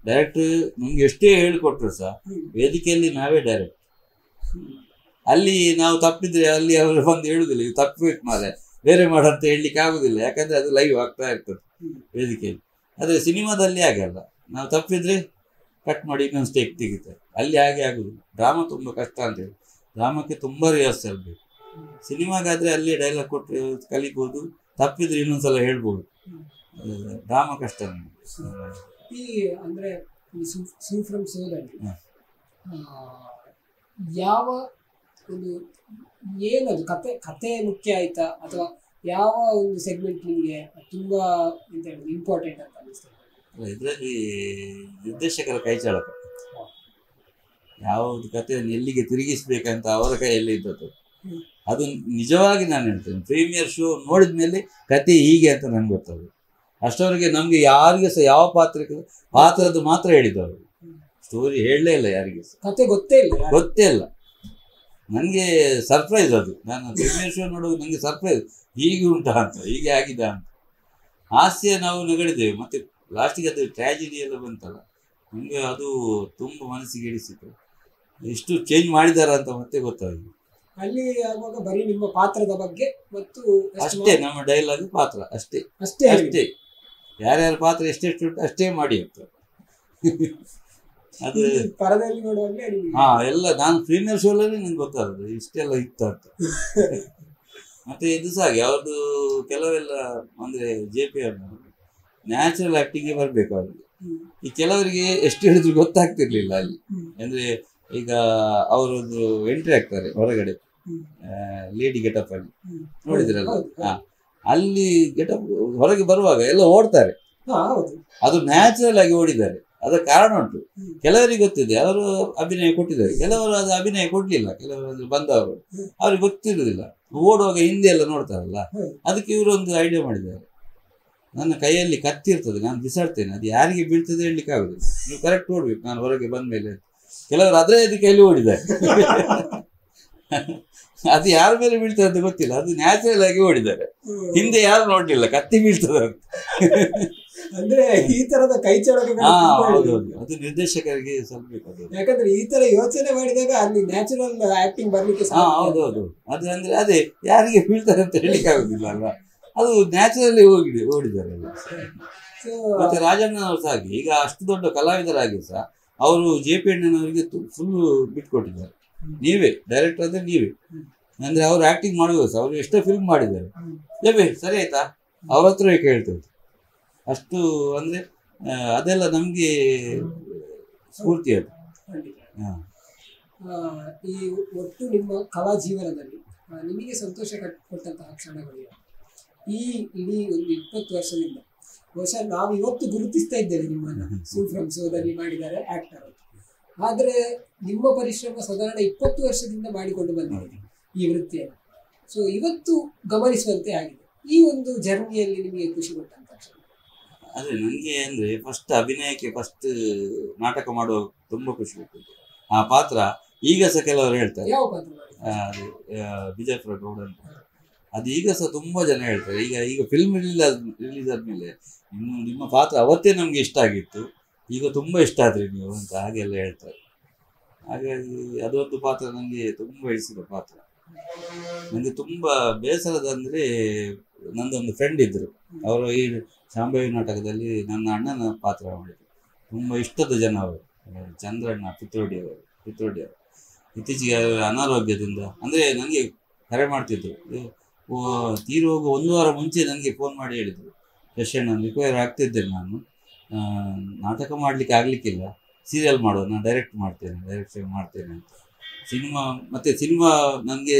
ಡೈರೆಕ್ಟರ್ ನಮ್ಗೆ ಎಷ್ಟೇ ಹೇಳಿಕೊಟ್ರು ಸಹ ವೇದಿಕೆಯಲ್ಲಿ ನಾವೇ ಡೈರೆಕ್ಟ್. ಅಲ್ಲಿ ನಾವು ತಪ್ಪಿದ್ರೆ ಅಲ್ಲಿ ಅವರು ಬಂದು ಹೇಳುದಿಲ್ಲ, ಇದು ತಪ್ಪಬೇಕು ಮಾರೆ, ಬೇರೆ ಮಾಡಂತ ಹೇಳಲಿಕ್ಕೆ ಆಗುದಿಲ್ಲ. ಯಾಕಂದ್ರೆ ಅದು ಲೈವ್ ಆಗ್ತಾ ಇರ್ತದೆ ವೇದಿಕೆಯಲ್ಲಿ. ಆದ್ರೆ ಸಿನಿಮಾದಲ್ಲಿ ಆಗಲ್ಲ, ನಾವು ತಪ್ಪಿದ್ರೆ ಕಟ್ ಮಾಡಿ ಇನ್ನೊಂದು ಸ್ಟೇಕ್ ತೆಗಿತಾರೆ. ಅಲ್ಲಿ ಹಾಗೆ ಆಗುದಿಲ್ಲ. ಡ್ರಾಮಾ ತುಂಬಾ ಕಷ್ಟ ಅಂತ ಹೇಳಿ, ಡ್ರಾಮಕ್ಕೆ ತುಂಬಾ ರಿಹರ್ಸಲ್ ಬೇಕು. ಸಿನಿಮಾಗಾದ್ರೆ ಅಲ್ಲಿ ಡೈಲಾಗ್ ಕೊಟ್ಟು ಕಲಿಬಹುದು, ತಪ್ಪಿದ್ರೆ ಇನ್ನೊಂದ್ಸಲ ಹೇಳ್ಬೋದು. ಡ್ರಾಮಾ ಕಷ್ಟ ಈ ಅಂದ್ರೆ ಫ್ರಮ್ ಸೋದಲ್ಲಿ ಯಾವ ಒಂದು ಏನದು ಕತೆ ಮುಖ್ಯ ಆಯ್ತಾ, ಅಥವಾ ಯಾವ ಒಂದು ಸೆಗ್ಮೆಂಟ್ ನಿಮಗೆ ತುಂಬಾ ಎಂತ ಹೇಳುದು ಇಂಪಾರ್ಟೆಂಟ್ ಅಂತ ಅನಿಸ್ತದೆ? ಇದರಲ್ಲಿ ನಿರ್ದೇಶಕರ ಕೈಚಾಳಕ, ಯಾವುದು ಕಥೆಯನ್ನು ಎಲ್ಲಿಗೆ ತಿರುಗಿಸ್ಬೇಕಂತ ಅವರ ಕೈಯಲ್ಲಿ ಇದ್ದದ್ದು. ಅದು ನಿಜವಾಗಿ ನಾನು ಹೇಳ್ತೇನೆ, ಪ್ರೀಮಿಯರ್ ಶೋ ನೋಡಿದ ಮೇಲೆ ಕತೆ ಹೀಗೆ ಅಂತ ನಂಗೆ ಗೊತ್ತಾಗುತ್ತೆ. ಅಷ್ಟವರೆಗೆ ನಮ್ಗೆ ಯಾರಿಗೆ ಸಹ ಯಾವ ಪಾತ್ರದ ಮಾತ್ರ ಹೇಳಿದ್ದವರು, ಸ್ಟೋರಿ ಹೇಳಲೇ ಇಲ್ಲ ಯಾರಿಗೆ ಸಹ, ಕತೆ ಗೊತ್ತೇ ಇಲ್ಲ. ನನಗೆ ಸರ್ಪ್ರೈಸ್ ಅದು. ನಾನು ಪ್ರೀಮಿಯರ್ ಶೋ ನೋಡುವಾಗ ನನಗೆ ಸರ್ಪ್ರೈಸ್, ಹೀಗೆ ಉಂಟಾ ಅಂತ, ಹೀಗೆ ಆಗಿದೆ ಅಂತ. ಹಾಸ್ಯ ನಾವು ನಗಡಿದ್ದೇವೆ, ಮತ್ತೆ ಲಾಸ್ಟಿಗೆ ಅದು ಟ್ರ್ಯಾಜಿಡಿ ಎಲ್ಲ ಬಂತಲ್ಲ, ನಮಗೆ ಅದು ತುಂಬ ಮನಸ್ಸಿಗೆ ಹಿಡಿಸಿತು. ಎಷ್ಟು ಚೇಂಜ್ ಮಾಡಿದಾರ ಅಂತ ಮತ್ತೆ ಗೊತ್ತಾಗಿದೆ. ಅಲ್ಲಿ ಆಗುವಾಗ ಬರೀ ನಿಮ್ಮ ಪಾತ್ರದ ಬಗ್ಗೆ ಮತ್ತು ಅಷ್ಟೇ, ನಮ್ಮ ಡೈಲಾಗ್ ಪಾತ್ರ ಅಷ್ಟೇ. ಯಾರ್ಯಾರ ಪಾತ್ರ ಎಷ್ಟೆಷ್ಟು ಉಂಟು ಅಷ್ಟೇ ಮಾಡಿ ಅಂತ. ಅದು ಪರದಲ್ಲಿ ನೋಡುವಾಗ ಎಲ್ಲ ನಾನು ಪ್ರೀಮಿಯರ್ ಶೋಲಲ್ಲಿ ನಂಗೆ ಗೊತ್ತಾಗುತ್ತೆ ಇಷ್ಟೆಲ್ಲ ಇತ್ತು ಅಂತ. ಮತ್ತೆ ಇದು ಸಹ ಯಾವ್ದು ಕೆಲವೆಲ್ಲ ಅಂದ್ರೆ JP ನ್ಯಾಚುರಲ್ ಆಕ್ಟಿಂಗ್ಗೆ ಬರ್ಬೇಕು ಅವ್ರಿಗೆ. ಈ ಕೆಲವರಿಗೆ ಎಷ್ಟು ಹೇಳಿದ್ರು ಗೊತ್ತಾಗ್ತಿರ್ಲಿಲ್ಲ ಅಲ್ಲಿ. ಅಂದ್ರೆ ಈಗ ಅವರೊಂದು ಎಂಟ್ರಿ ಆಗ್ತಾರೆ ಹೊರಗಡೆ, ಲೇಡಿ ಗೆಟಪ್ ಅಲ್ಲಿ ನೋಡಿದ್ರಲ್ಲ, ಅಲ್ಲಿ ಗೆಟಪ್ ಹೊರಗೆ ಬರುವಾಗ ಎಲ್ಲ ಓಡ್ತಾರೆ, ಅದು ನ್ಯಾಚುರಲ್ ಆಗಿ ಓಡಿದ್ದಾರೆ. ಅದರ ಕಾರಣ ಉಂಟು. ಕೆಲವರಿಗೆ ಗೊತ್ತಿದೆ, ಅವರು ಅಭಿನಯ ಕೊಟ್ಟಿದ್ದಾರೆ, ಕೆಲವರು ಅದು ಅಭಿನಯ ಕೊಡ್ಲಿಲ್ಲ. ಕೆಲವರು ಬಂದವರು ಅವ್ರಿಗೆ ಗೊತ್ತಿರುವುದಿಲ್ಲ, ಓಡುವಾಗ ಹಿಂದೆ ಎಲ್ಲ ನೋಡ್ತಾರಲ್ಲ. ಅದಕ್ಕೆ ಇವರು ಒಂದು ಐಡಿಯಾ ಮಾಡಿದ್ದಾರೆ, ನನ್ನ ಕೈಯಲ್ಲಿ ಕತ್ತಿ ಇರ್ತದೆ, ನಾನು ಬಿಸಾಡ್ತೇನೆ, ಅದು ಯಾರಿಗೆ ಬೀಳ್ತದೆ ಹೇಳಲಿಕ್ಕೆ ಆಗುದಿಲ್ಲ, ನೀವು ಕರೆಕ್ಟ್ ಓಡ್ಬೇಕು ನಾನು ಹೊರಗೆ ಬಂದ ಮೇಲೆ. ಕೆಲವರು ಅದೇ ಕೈಯಲ್ಲಿ ಓಡಿದ್ದಾರೆ. ಅದು ಯಾರ ಮೇಲೆ ಬೀಳ್ತದೆ ಅಂತ ಗೊತ್ತಿಲ್ಲ, ಅದು ನ್ಯಾಚುರಲ್ ಆಗಿ ಓಡಿದ್ದಾರೆ, ಹಿಂದೆ ಯಾರು ನೋಡ್ಲಿಲ್ಲ ಕತ್ತಿ ಬೀಳ್ತದೆ ಅಂತ. ಅಂದ್ರೆ ಈ ತರದ ಕೈಚಳಕಗಳು ಹೌದೌದು, ಅದು ನಿರ್ದೇಶಕರಿಗೆ ಸಲ್ಬೇಕು. ಯಾಕಂದ್ರೆ ಈ ತರ ಯೋಚನೆ ಮಾಡಿದಾಗ ಅಲ್ಲಿ ನ್ಯಾಚುರಲ್ ಆಕ್ಟಿಂಗ್ ಬರ್ಲಿಕ್ಕೆ ಹೌದೌದು. ಅದು ಅಂದ್ರೆ ಅದೇ ಯಾರಿಗೆ ಬೀಳ್ತಾರೆ ಅಂತ ಹೇಳಿಕ್ಕೆ ಆಗುದಿಲ್ಲ ಅಲ್ವಾ, ಅದು ನ್ಯಾಚುರಲಿ ಓಡಿದ್ದಾರೆ. ಮತ್ತೆ ರಾಜಣ್ಣನವರು ಸಹ ಹಾಗೆ, ಈಗ ಅಷ್ಟು ದೊಡ್ಡ ಕಲಾವಿದರಾಗಿ ಸಹ ಅವರು JP ಅಣ್ಣನವರಿಗೆ ಫುಲ್ ಬಿಟ್ಕೊಟ್ಟಿದ್ದಾರೆ. ನೀವೇ ಡೈರೆಕ್ಟರ್ ಅಂದ್ರೆ ನೀವೇ, ಅಂದ್ರೆ ಅವ್ರು ಆಕ್ಟಿಂಗ್ ಮಾಡುವಾಗ ಸಹ ಅವರು ಎಷ್ಟೋ ಫಿಲ್ಮ್ ಮಾಡಿದ್ದಾರೆ. ಸರಿ ಆಯ್ತಾ, ಅವ್ರ ಹತ್ರ ಕೇಳ್ತೇವೆ. ಅಷ್ಟು ಅಂದ್ರೆ ಅದೆಲ್ಲ ನಮ್ಗೆ ಸ್ಫೂರ್ತಿ ಅದು. ಈ ಒಟ್ಟು ನಿಮ್ಮ ಕಲಾ ಜೀವನದಲ್ಲಿ ನಿಮಗೆ ಸಂತೋಷ ಕೊಟ್ಟಂತಹ ಕ್ಷಣಗಳು ಈ ಇಡೀ ಒಂದು 20 ವರ್ಷದಿಂದ? ಬಹುಶಃ ನಾವು ಇವತ್ತು ಗುರುತಿಸ್ತಾ ಇದ್ದೇವೆ ನಿಮ್ಮನ್ನು, ಫ್ರಮ್ ಸೋದಲ್ಲಿ ಮಾಡಿದ್ದಾರೆ ಆಕ್ಟರ್, ಆದ್ರೆ ನಿಮ್ಮ ಪರಿಶ್ರಮ ಸಾಧಾರಣ 20 ವರ್ಷದಿಂದ ಮಾಡಿಕೊಂಡು ಬಂದಿದೆ ಈ ವೃತ್ತಿಯನ್ನು. ಸೊ ಇವತ್ತು ಗಮನಿಸುವಂತೆ ಆಗಿದೆ. ಈ ಒಂದು ಜರ್ನಿಯಲ್ಲಿ ನಿಮಗೆ ಖುಷಿ ಕೊಟ್ಟಂತ ಕ್ಷಣ? ಅದೇ ನನಗೆ ಅಂದರೆ ಫಸ್ಟ್ ಅಭಿನಯಕ್ಕೆ ಫಸ್ಟ್ ನಾಟಕ ಮಾಡುವ ತುಂಬ ಖುಷಿ ಕೊಟ್ಟಿದೆ ಆ ಪಾತ್ರ. ಈಗ ಸಹ ಕೆಲವರು ಹೇಳ್ತಾರೆ, ಯಾವ ಪಾತ್ರ ಮಾಡಿದ್ರಿ? ಅದು ವಿಜಯಪುರ ಗೌಡ ಅಂತ, ಅದು ಈಗ ಸಹ ತುಂಬ ಜನ ಹೇಳ್ತಾರೆ. ಈಗ ಫಿಲ್ಮ್ ರಿಲೀಸ್ ಆದಮೇಲೆ ಇನ್ನು ನಿಮ್ಮ ಪಾತ್ರ ಅವತ್ತೇ ನಮಗೆ ಇಷ್ಟ ಆಗಿತ್ತು, ಈಗ ತುಂಬ ಇಷ್ಟ ಆದ್ರಿ ನೀವು ಅಂತ ಹಾಗೆಲ್ಲ ಹೇಳ್ತಾರೆ. ಹಾಗಾಗಿ ಅದೊಂದು ಪಾತ್ರ ನನಗೆ ತುಂಬ ಇಳಿಸಿದ ಪಾತ್ರ. ನನಗೆ ತುಂಬ ಬೇಸರದಂದರೆ ನಂದೊಂದು ಫ್ರೆಂಡ್ ಇದ್ದರು, ಅವರು ಈ ಶಾಂಭವಿ ನಾಟಕದಲ್ಲಿ ನನ್ನ ಅಣ್ಣನ ಪಾತ್ರ ಮಾಡಿದರು. ತುಂಬ ಇಷ್ಟದ ಜನ ಅವರು, ಚಂದ್ರಣ್ಣ ಪಿತ್ರೋಡಿಯವರು. ಇತ್ತೀಚೆಗೆ ಅನಾರೋಗ್ಯದಿಂದ ಅಂದರೆ ನನಗೆ ಕರೆ ಮಾಡ್ತಿದ್ರು, ತೀರಿ ಹೋಗುವ 1 ವಾರ ಮುಂಚೆ ನನಗೆ ಫೋನ್ ಮಾಡಿ ಹೇಳಿದರು, ಯಶಣ್ಣ ರಿಕ್ವೈರ್ ಆಗ್ತಿದ್ದೇನೆ ನಾನು, ನಾಟಕ ಮಾಡಲಿಕ್ಕೆ ಆಗಲಿಕ್ಕಿಲ್ಲ, ಸೀರಿಯಲ್ ಮಾಡುವ, ನಾನು ಡೈರೆಕ್ಷನ್ ಮಾಡ್ತೇನೆ ಅಂತ. ಸಿನಿಮಾ ನನಗೆ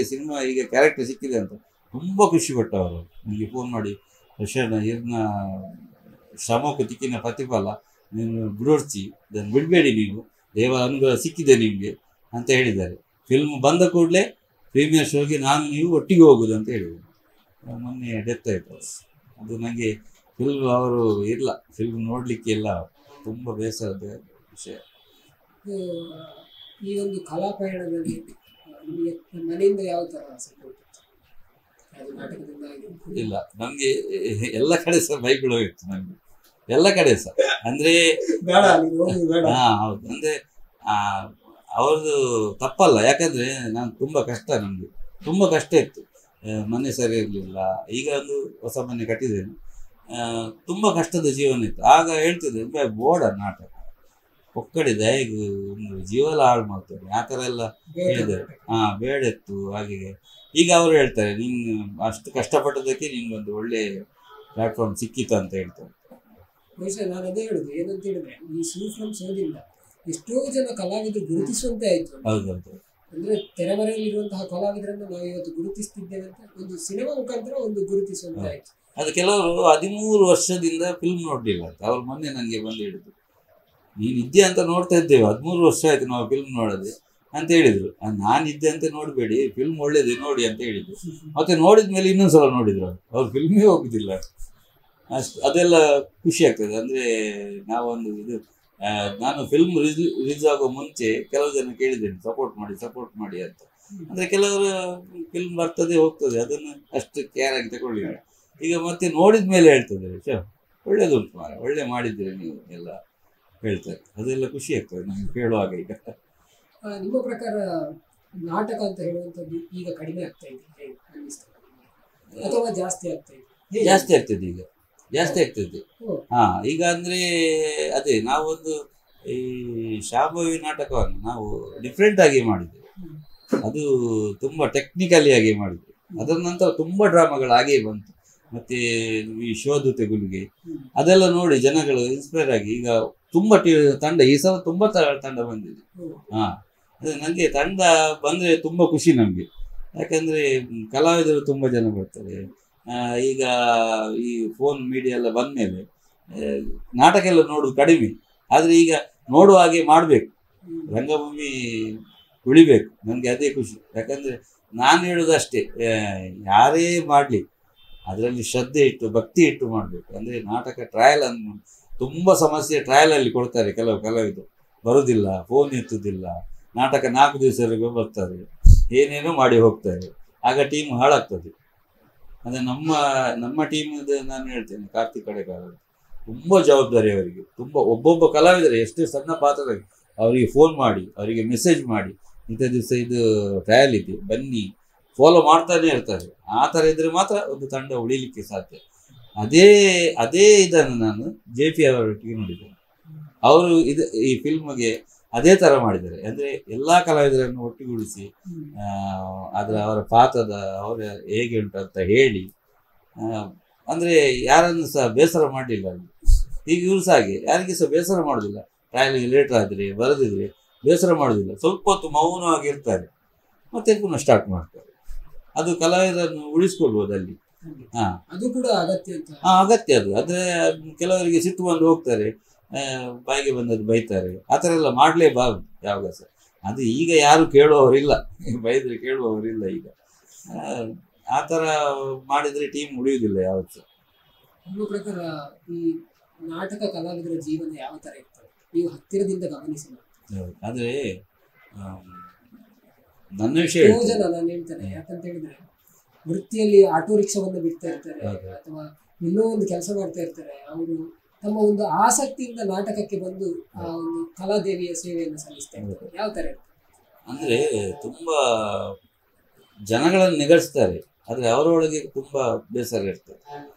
ಈಗ ಕ್ಯಾರೆಕ್ಟರ್ ಸಿಕ್ಕಿದೆ ಅಂತ ತುಂಬ ಖುಷಿಪಟ್ಟ ಅವರು. ನನಗೆ ಫೋನ್ ಮಾಡಿ, ಯಶಣ್ಣ ಇರ್ನ ಶ್ರಮಕ್ಕೂ ತಿಕ್ಕಿನ ಪ್ರತಿಫಲ, ನೀನು ಬಿಡೋಡ್ಸಿ, ಅದನ್ನು ಬಿಡಬೇಡಿ, ನೀವು ದೇವ ಅನುಗ್ರಹ ಸಿಕ್ಕಿದೆ ನಿಮಗೆ ಅಂತ ಹೇಳಿದ್ದಾರೆ. ಫಿಲ್ಮ್ ಬಂದ ಕೂಡಲೇ ಪ್ರೀಮಿಯರ್ ಶೋಗೆ ನಾನು ನೀವು ಒಟ್ಟಿಗೆ ಹೋಗುದು ಅಂತ ಹೇಳಿದರು. ಮೊನ್ನೆ ಡೆತ್ ಆಯಿತು. ಅದು ನನಗೆ ಅವರು ಫಿಲ್ಮ್ ನೋಡಲಿಕ್ಕೆ ಎಲ್ಲ ತುಂಬ ಬೇಸರದ ವಿಷಯ. ಈ ಒಂದು ಕಲಾ ಪಯಣದಲ್ಲಿ ನಿಮಗೆ ಮನೆಯಿಂದ ಯಾವ ಥರ ಸಪೋರ್ಟ್ ನಾಟಕದಿಂದ? ಇಲ್ಲ, ನಮಗೆ ಎಲ್ಲ ಕಡೆ ಸಹ ಬೈಗಳು ಇತ್ತು, ನಮಗೆ ಎಲ್ಲ ಕಡೆ ಸಹ. ಅಂದರೆ ಹೌದು, ಅಂದರೆ ಅವ್ರದ್ದು ತಪ್ಪಲ್ಲ, ಯಾಕಂದರೆ ನಾನು ತುಂಬ ಕಷ್ಟ ಇತ್ತು, ಮನೆ ಸರಿ ಇರಲಿಲ್ಲ. ಈಗ ಒಂದು ಹೊಸ ಮನೆ ಕಟ್ಟಿದ್ದೇನೆ, ತುಂಬ ಕಷ್ಟದ ಜೀವನ ಇತ್ತು. ಆಗ ಹೇಳ್ತಿದ್ದೆ, ಬೋಡ ನಾಟಕ ಒಕ್ಕಡಿದೆ, ಈಗ ಒಂದು ಜೀವನ ಹಾಳು ಮಾಡ್ತಾರೆ, ಆ ಥರ ಎಲ್ಲ ಹೇಳಿದ್ದಾರೆ. ಬೇಡ ಇತ್ತು ಹಾಗೆ. ಈಗ ಅವರು ಹೇಳ್ತಾರೆ, ನೀನು ಅಷ್ಟು ಕಷ್ಟಪಟ್ಟದಕ್ಕೆ ನಿಮ್ಗೊಂದು ಒಳ್ಳೆ ಪ್ಲಾಟ್ಫಾರ್ಮ್ ಸಿಕ್ಕಿತು ಅಂತ ಹೇಳ್ತಾರೆ. ನಾನು ಅದೇ ಹೇಳುದು, ಏನಂತ ಹೇಳಿದ್ರೆ ಈ ಸೂಫ್ರಮ್ ಶೋದಿಂದ ಎಷ್ಟೋ ಜನ ಕಲಾವಿದರು ಗುರುತಿಸುವಂತೆ ಆಯ್ತು. ಹೌದೌದು, ಅಂದ್ರೆ ತೆರೆಮರೆಯಲ್ಲಿರುವಂತಹ ಕಲಾವಿದರನ್ನು ನಾವು ಇವತ್ತು ಗುರುತಿಸ್ತಿದ್ದೇವೆ ಅಂತ ಒಂದು ಸಿನಿಮಾ ಮುಖಾಂತರ ಒಂದು ಗುರುತಿಸುವಂತೆ ಆಯ್ತು. ಅದು ಕೆಲವರು 13 ವರ್ಷದಿಂದ ಫಿಲ್ಮ್ ನೋಡಲಿಲ್ಲ ಅಂತ ಅವ್ರು ಮೊನ್ನೆ ನನಗೆ ಬಂದು ಹೇಳಿದ್ರು, ನೀನಿದ್ದೆ ಅಂತ ನೋಡ್ತಾ ಇದ್ದೇವೆ, 13 ವರ್ಷ ಆಯ್ತು ನಾವು ಫಿಲ್ಮ್ ನೋಡೋದು ಅಂತ ಹೇಳಿದ್ರು. ನಾನಿದ್ದೆ ಅಂತ ನೋಡಬೇಡಿ, ಫಿಲ್ಮ್ ಒಳ್ಳೇದು ನೋಡಿ ಅಂತ ಹೇಳಿದ್ರು. ಮತ್ತೆ ನೋಡಿದ್ಮೇಲೆ ಇನ್ನೊಂದ್ಸಲ ನೋಡಿದ್ರು, ಅವ್ರು ಫಿಲ್ಮೇ ಹೋಗುದಿಲ್ಲ ಅಷ್ಟು. ಅದೆಲ್ಲ ಖುಷಿ ಆಗ್ತದೆ. ಅಂದರೆ ನಾವೊಂದು ನಾನು ಫಿಲ್ಮ್ ರಿಲೀಸ್ ಆಗೋ ಮುಂಚೆ ಕೆಲವು ಜನ ಕೇಳಿದ್ದೇನೆ, ಸಪೋರ್ಟ್ ಮಾಡಿ ಅಂತ. ಅಂದರೆ ಕೆಲವರು ಫಿಲ್ಮ್ ಬರ್ತದೆ ಹೋಗ್ತದೆ, ಅದನ್ನು ಅಷ್ಟು ಕೇರ್ ಆಗಿ ತಗೊಳ್ಳಿಲ್ಲ. ಈಗ ಮತ್ತೆ ನೋಡಿದ ಮೇಲೆ ಹೇಳ್ತದೆ, ಒಳ್ಳೇದುಂಟು ಮಾರ, ಒಳ್ಳೆ ಮಾಡಿದ್ದೀರಿ ನೀವು ಎಲ್ಲ ಹೇಳ್ತಾರೆ. ಅದೆಲ್ಲ ಖುಷಿ ಆಗ್ತದೆ ನಮ್ಗೆ ಕೇಳುವಾಗ. ಈಗ ನಿಮ್ಮ ಪ್ರಕಾರ ನಾಟಕ ಅಂತ ಹೇಳುವಂಥದ್ದು ಈಗ ಕಡಿಮೆ ಆಗ್ತಾ ಇದೆ ಅಥವಾ ಜಾಸ್ತಿ ಆಗ್ತಾ ಇದೆ? ಜಾಸ್ತಿ ಆಗ್ತದೆ. ಈಗ ಅಂದರೆ ಅದೇ ನಾವೊಂದು ಈ ಶಾಂಭವಿ ನಾಟಕವನ್ನು ನಾವು ಡಿಫ್ರೆಂಟ್ ಆಗಿ ಮಾಡಿದ್ದೇವೆ. ಅದು ತುಂಬ ಟೆಕ್ನಿಕಲಿ ಆಗಿ ಮಾಡಿದ್ವಿ. ಅದರ ನಂತರ ತುಂಬ ಡ್ರಾಮಾಗಳು ಹಾಗೇ ಬಂತು. ಮತ್ತು ಈ ಶೋಧುತೆ ಗುಲಿಗೆ ಅದೆಲ್ಲ ನೋಡಿ ಜನಗಳು ಇನ್ಸ್ಪೈರ್ ಆಗಿ ಈಗ ತುಂಬ ತಂಡ ಈ ಸಲ ತುಂಬ ತಂಡ ಬಂದಿದೆ. ಅದೇ ನನಗೆ ತಂಡ ಬಂದರೆ ತುಂಬ ಖುಷಿ ನಮಗೆ. ಯಾಕಂದರೆ ಕಲಾವಿದರು ತುಂಬ ಜನ ಬರ್ತಾರೆ. ಈಗ ಈ ಫೋನ್ ಮೀಡಿಯಾ ಎಲ್ಲ ಬಂದ ಮೇಲೆ ನಾಟಕ ಎಲ್ಲ ನೋಡೋದು ಕಡಿಮೆ. ಆದರೆ ಈಗ ನೋಡುವ ಹಾಗೆ ಮಾಡಬೇಕು, ರಂಗಭೂಮಿ ಉಳಿಬೇಕು. ನನಗೆ ಅದೇ ಖುಷಿ. ಯಾಕಂದರೆ ನಾನು ಹೇಳೋದಷ್ಟೇ, ಯಾರೇ ಮಾಡಲಿ ಅದರಲ್ಲಿ ಶ್ರದ್ಧೆ ಇಟ್ಟು ಭಕ್ತಿ ಇಟ್ಟು ಮಾಡಬೇಕು. ಅಂದರೆ ನಾಟಕ ಟ್ರಯಲ್ ಅನ್ನು ತುಂಬ ಸಮಸ್ಯೆ ಟ್ರಯಲಲ್ಲಿ ಕೊಡ್ತಾರೆ. ಕೆಲವು ಕಲಾವಿದರು ಬರೋದಿಲ್ಲ, ಫೋನ್ ಎತ್ತುವುದಿಲ್ಲ, ನಾಟಕ 4 ದಿವಸವರೆಗೂ ಬರ್ತಾರೆ, ಏನೇನೋ ಮಾಡಿ ಹೋಗ್ತಾರೆ. ಆಗ ಟೀಮ್ ಹಾಳಾಗ್ತದೆ. ಅಂದರೆ ನಮ್ಮ ಟೀಮಿಂದ ನಾನು ಹೇಳ್ತೇನೆ, ಕಾರ್ತಿಕ್ ಕಡೆಗಾರ ತುಂಬ ಜವಾಬ್ದಾರಿ ಅವರಿಗೆ. ತುಂಬ ಒಬ್ಬೊಬ್ಬ ಕಲಾವಿದರು ಎಷ್ಟೇ ಸಣ್ಣ ಪಾತ್ರ ಅವರಿಗೆ ಫೋನ್ ಮಾಡಿ, ಅವರಿಗೆ ಮೆಸೇಜ್ ಮಾಡಿ, ಇಂಥ ದಿವಸ ಇದು ಟ್ರಯಲ್ ಇದೆ ಬನ್ನಿ, ಫಾಲೋ ಮಾಡ್ತಾನೆ ಇರ್ತಾರೆ. ಆ ಥರ ಇದ್ದರೆ ಮಾತ್ರ ಒಂದು ತಂಡ ಉಳಿಲಿಕ್ಕೆ ಸಾಧ್ಯ. ಅದೇ ಇದನ್ನು ನಾನು JP ಅವರೊಟ್ಟಿಗೆ ನೋಡಿದ್ದೇನೆ. ಅವರು ಈ ಫಿಲ್ಮ್ಗೆ ಅದೇ ಥರ ಮಾಡಿದ್ದಾರೆ. ಅಂದರೆ ಎಲ್ಲ ಕಲಾವಿದರನ್ನು ಒಟ್ಟುಗೂಡಿಸಿ ಅವರ ಪಾತ್ರದ ಅವರ ಹೇಗೆ ಉಂಟು ಅಂತ ಹೇಳಿ, ಅಂದರೆ ಯಾರನ್ನು ಸಹ ಬೇಸರ ಮಾಡಲಿಲ್ಲ. ಈಗ ಇವರು ಸಹ ಹಾಗೆ ಯಾರಿಗೆ ಸಹ ಬೇಸರ ಮಾಡೋದಿಲ್ಲ. ಟ್ರಯಲಿಗೆ ಲೇಟ್ ಆದರೆ ಬರೆದಿದ್ರೆ ಬೇಸರ ಮಾಡೋದಿಲ್ಲ. ಸ್ವಲ್ಪ ಹೊತ್ತು ಮೌನವಾಗಿರ್ತಾರೆ, ಮತ್ತೆ ಪುನಃ ಸ್ಟಾರ್ಟ್ ಮಾಡ್ತಾರೆ. ಅದು ಕಲಾವಿದರನ್ನು ಉಳಿಸ್ಕೊಳ್ಬೋದು ಅಲ್ಲಿ. ಅದು ಕೂಡ ಅಗತ್ಯ. ಅಗತ್ಯ ಅದು. ಆದರೆ ಕೆಲವರಿಗೆ ಸಿಟ್ಟು ಬಂದು ಹೋಗ್ತಾರೆ, ಬಾಯಿಗೆ ಬಂದದ್ದು ಬೈತಾರೆ. ಆ ಥರ ಎಲ್ಲ ಮಾಡಲೇಬಾರ್ದು ಯಾವಾಗ ಸಹ. ಅದು ಈಗ ಯಾರು ಕೇಳುವವರಿಲ್ಲ, ಬೈದರೆ ಕೇಳುವವರಿಲ್ಲ ಈಗ. ಆ ಥರ ಮಾಡಿದರೆ ಟೀಮ್ ಉಳಿಯುವುದಿಲ್ಲ ಯಾವತ್ತು ಸಹ. ನಿಮ್ಮ ಪ್ರಕಾರ ಈ ನಾಟಕ ಕಲಾವಿದರ ಜೀವನ ಯಾವ ತರ ಇರ್ತದೆ ನೀವು ಹತ್ತಿರದಿಂದ ಗಮನಿಸಿ ಆದ್ರೆ ನನ್ನ ವಿಷಯ ಎಷ್ಟೋ ಜನ ನಾನು ಹೇಳ್ತೇನೆ, ಯಾಕಂತ ಹೇಳಿದ್ರೆ ವೃತ್ತಿಯಲ್ಲಿ ಆಟೋ ರಿಕ್ಷಾವನ್ನು ಬಿಡ್ತಾ ಇರ್ತಾರೆ ಅಥವಾ ಇನ್ನೂ ಒಂದು ಕೆಲಸ ಮಾಡ್ತಾ ಇರ್ತಾರೆ. ಅವರು ತಮ್ಮ ಒಂದು ಆಸಕ್ತಿಯಿಂದ ನಾಟಕಕ್ಕೆ ಬಂದು ಆ ಒಂದು ಕಲಾದೇವಿಯ ಸೇವೆಯನ್ನು ಸಲ್ಲಿಸ್ತಾ ಇರ್ತಾರೆ. ಯಾವ ತರ ಇರ್ತದೆ ಅಂದ್ರೆ ತುಂಬಾ ಜನಗಳನ್ನು ನಿಗರ್ಸ್ತಾರೆ, ಆದ್ರೆ ಅವರೊಳಗೆ ತುಂಬಾ ಬೇಸರ ಇರ್ತದೆ,